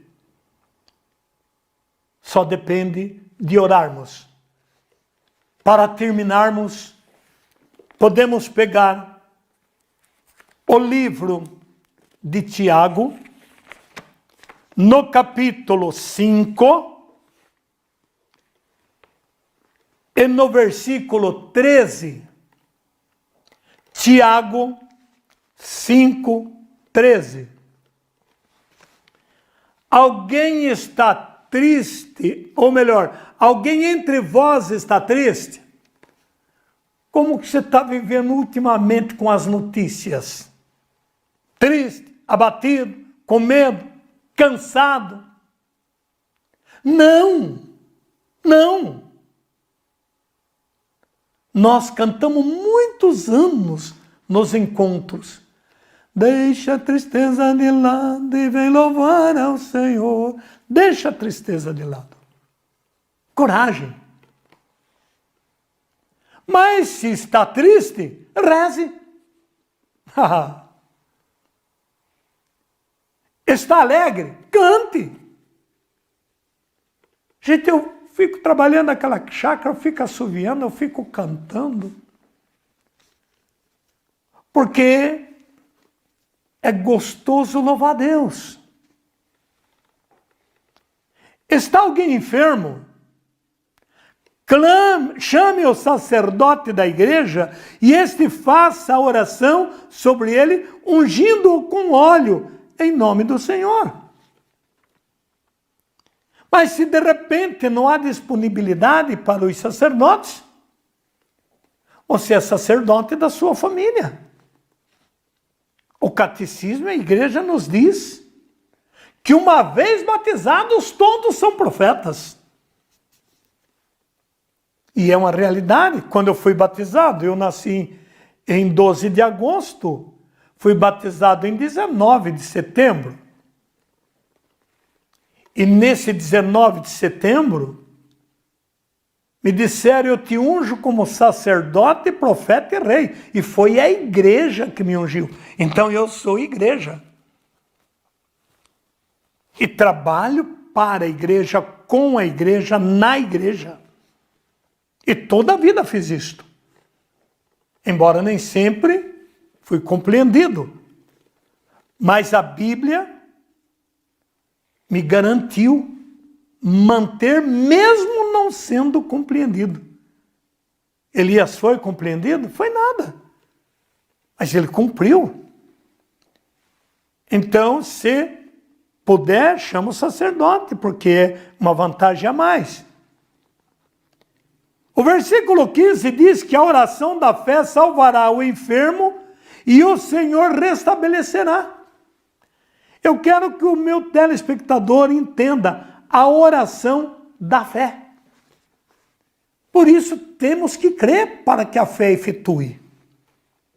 Só depende de orarmos. Para terminarmos, podemos pegar o livro de Tiago, no capítulo 5, e no versículo 13, Tiago 5, 13. Alguém está triste, ou melhor, alguém entre vós está triste? Como que você está vivendo ultimamente com as notícias? Triste, abatido, com medo, cansado? Não, não. Nós cantamos muitos anos nos encontros. Deixa a tristeza de lado e vem louvar ao Senhor. Deixa a tristeza de lado. Coragem. Mas se está triste, reze. Está alegre? Cante. Gente, eu fico trabalhando naquela chácara, eu fico assoviando, eu fico cantando. Porque é gostoso louvar a Deus. Está alguém enfermo? Chame o sacerdote da igreja e este faça a oração sobre ele, ungindo-o com óleo, em nome do Senhor. Mas se de repente não há disponibilidade para os sacerdotes, você é sacerdote da sua família. O catecismo, a igreja nos diz que uma vez batizados, todos são profetas. E é uma realidade. Quando eu fui batizado, eu nasci em 12 de agosto, fui batizado em 19 de setembro. E nesse 19 de setembro, me disseram, eu te unjo como sacerdote, profeta e rei. E foi a igreja que me ungiu. Então eu sou igreja. E trabalho para a igreja, com a igreja, na igreja. E toda a vida fiz isto. Embora nem sempre fui compreendido. Mas a Bíblia me garantiu manter, mesmo não sendo compreendido. Elias foi compreendido? Foi nada. Mas ele cumpriu. Então, se puder, chama o sacerdote, porque é uma vantagem a mais. O versículo 15 diz que a oração da fé salvará o enfermo e o Senhor restabelecerá. Eu quero que o meu telespectador entenda a oração da fé. Por isso temos que crer para que a fé efetue.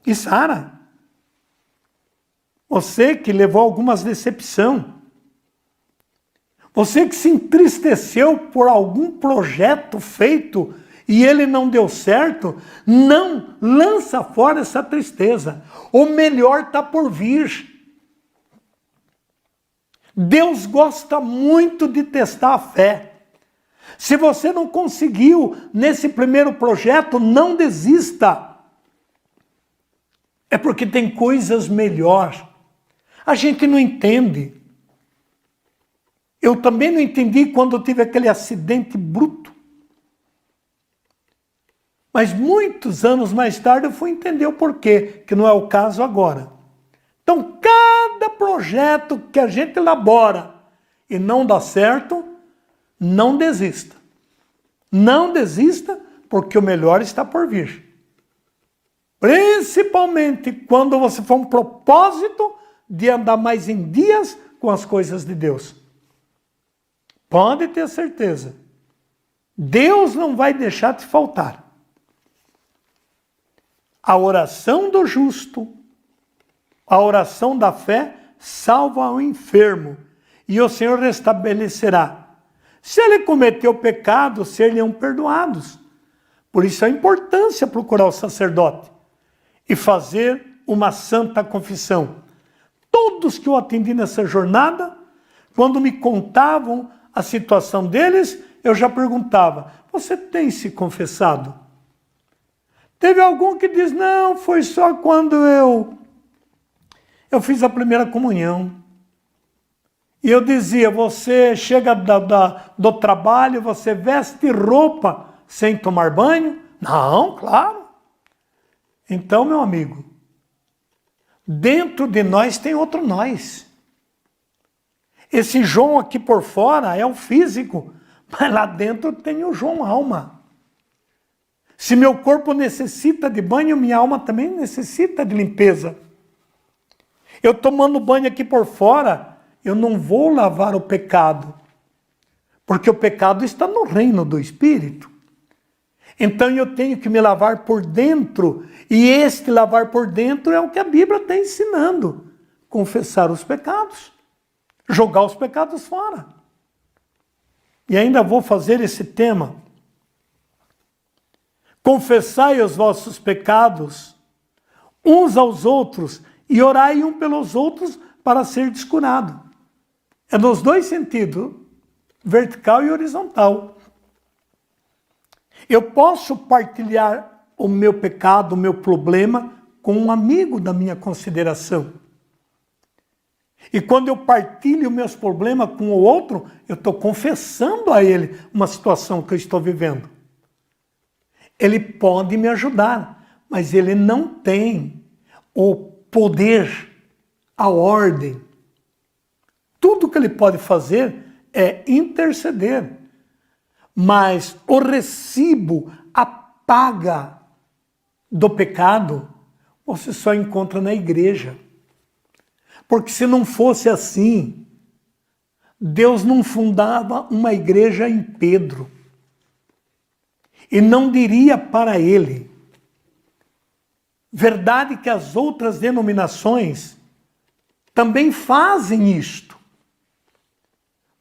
E sara. Você que levou algumas decepções. Você que se entristeceu por algum projeto feito e ele não deu certo, não lança fora essa tristeza. O melhor está por vir. Deus gosta muito de testar a fé. Se você não conseguiu nesse primeiro projeto, não desista. É porque tem coisas melhores. A gente não entende. Eu também não entendi quando eu tive aquele acidente bruto. Mas muitos anos mais tarde eu fui entender o porquê, que não é o caso agora. Então, cada projeto que a gente elabora e não dá certo, não desista. Não desista, porque o melhor está por vir. Principalmente quando você for um propósito de andar mais em dias com as coisas de Deus. Pode ter certeza. Deus não vai deixar te faltar. A oração do justo, a oração da fé, salva o enfermo e o Senhor restabelecerá. Se ele cometeu pecado, ser-lhe-ão perdoados. Por isso a importância de procurar o sacerdote e fazer uma santa confissão. Todos que eu atendi nessa jornada, quando me contavam a situação deles, eu já perguntava, você tem se confessado? Teve algum que diz, não, foi só quando eu fiz a primeira comunhão. E eu dizia, você chega do trabalho, você veste roupa sem tomar banho? Não, claro. Então, meu amigo, dentro de nós tem outro nós. Esse João aqui por fora é o físico, mas lá dentro tem o João alma. Se meu corpo necessita de banho, minha alma também necessita de limpeza. Eu tomando banho aqui por fora, eu não vou lavar o pecado, porque o pecado está no reino do Espírito. Então eu tenho que me lavar por dentro, e este lavar por dentro é o que a Bíblia está ensinando. Confessar os pecados, jogar os pecados fora. E ainda vou fazer esse tema. Confessai os vossos pecados uns aos outros e orai um pelos outros para ser descurado. É nos dois sentidos, vertical e horizontal. Eu posso partilhar o meu pecado, o meu problema com um amigo da minha consideração. E quando eu partilho meus problemas com o outro, eu estou confessando a ele uma situação que eu estou vivendo. Ele pode me ajudar, mas ele não tem o poder, a ordem. Tudo que ele pode fazer é interceder. Mas o recibo, a paga do pecado, você só encontra na igreja. Porque se não fosse assim, Deus não fundava uma igreja em Pedro. E não diria para ele. Verdade que as outras denominações também fazem isto,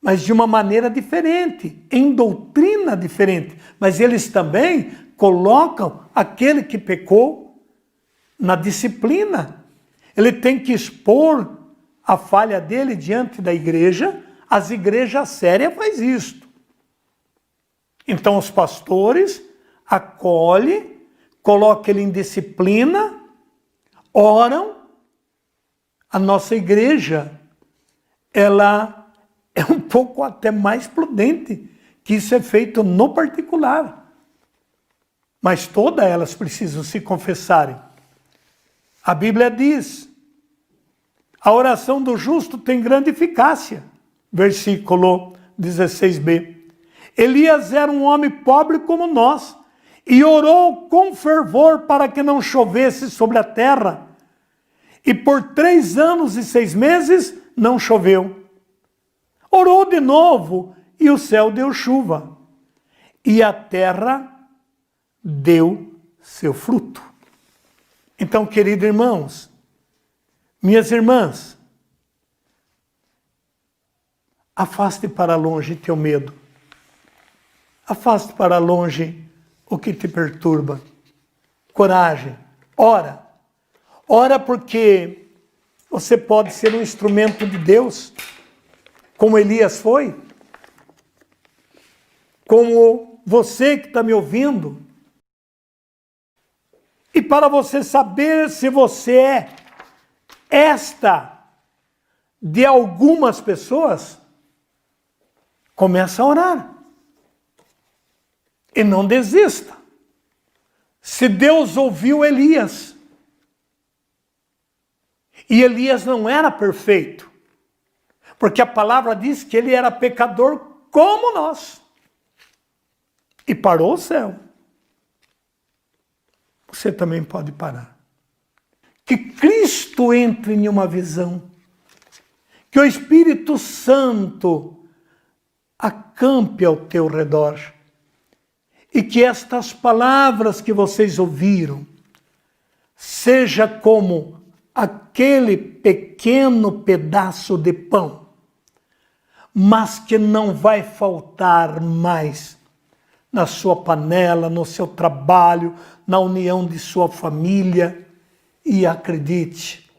mas de uma maneira diferente, em doutrina diferente. Mas eles também colocam aquele que pecou na disciplina. Ele tem que expor a falha dele diante da igreja. As igrejas sérias fazem isto. Então os pastores acolhem, colocam ele em disciplina, oram. A nossa igreja, ela é um pouco até mais prudente, que isso é feito no particular. Mas todas elas precisam se confessarem. A Bíblia diz, a oração do justo tem grande eficácia. versículo 16b. Elias era um homem pobre como nós e orou com fervor para que não chovesse sobre a terra. E por 3 anos e 6 meses não choveu. Orou de novo e o céu deu chuva. E a terra deu seu fruto. Então, queridos irmãos, minhas irmãs, afaste para longe teu medo. Afaste para longe o que te perturba. Coragem. Ora. Ora porque você pode ser um instrumento de Deus, como Elias foi. Como você que está me ouvindo. E para você saber se você é esta de algumas pessoas, começa a orar. E não desista. Se Deus ouviu Elias, e Elias não era perfeito, porque a palavra diz que ele era pecador como nós, e parou o céu. Você também pode parar. Que Cristo entre em uma visão, que o Espírito Santo acampe ao teu redor, e que estas palavras que vocês ouviram seja como aquele pequeno pedaço de pão, mas que não vai faltar mais na sua panela, no seu trabalho, na união de sua família. E acredite,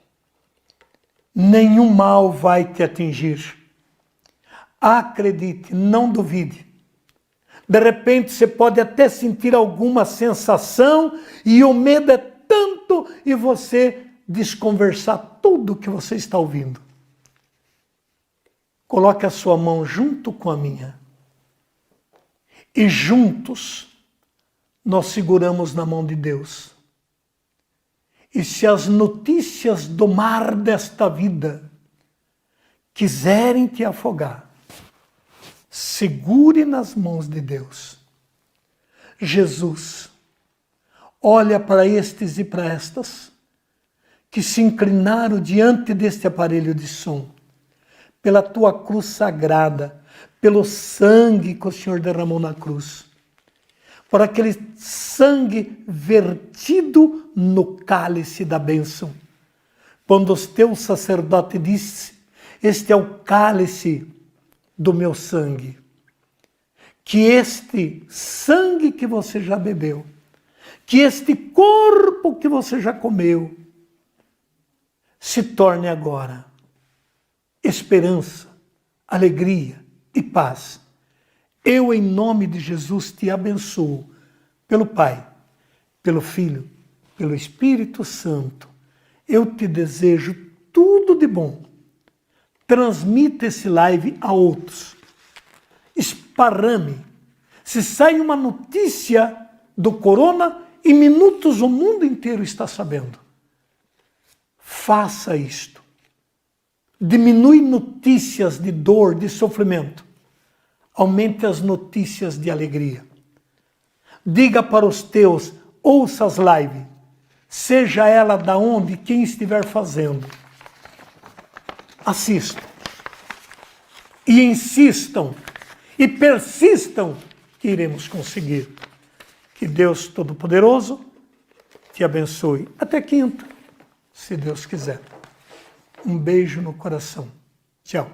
nenhum mal vai te atingir. Acredite, não duvide. De repente você pode até sentir alguma sensação e o medo é tanto e você desconversar tudo que você está ouvindo. Coloque a sua mão junto com a minha. E juntos nós seguramos na mão de Deus. E se as notícias do mar desta vida quiserem te afogar, segure nas mãos de Deus. Jesus, olha para estes e para estas que se inclinaram diante deste aparelho de som, pela tua cruz sagrada, pelo sangue que o Senhor derramou na cruz, por aquele sangue vertido no cálice da bênção. Quando os teus sacerdotes disse, este é o cálice do meu sangue, que este sangue que você já bebeu, que este corpo que você já comeu, se torne agora esperança, alegria e paz. Eu, em nome de Jesus, te abençoo pelo Pai, pelo Filho, pelo Espírito Santo. Eu te desejo tudo de bom. Transmita esse live a outros. Esparrame. Se sai uma notícia do corona, em minutos o mundo inteiro está sabendo. Faça isto. Diminui notícias de dor, de sofrimento. Aumente as notícias de alegria. Diga para os teus, ouça as lives, seja ela da onde, quem estiver fazendo. Assistam. E insistam. E persistam que iremos conseguir. Que Deus Todo-Poderoso te abençoe. Até quinta, se Deus quiser. Um beijo no coração. Tchau.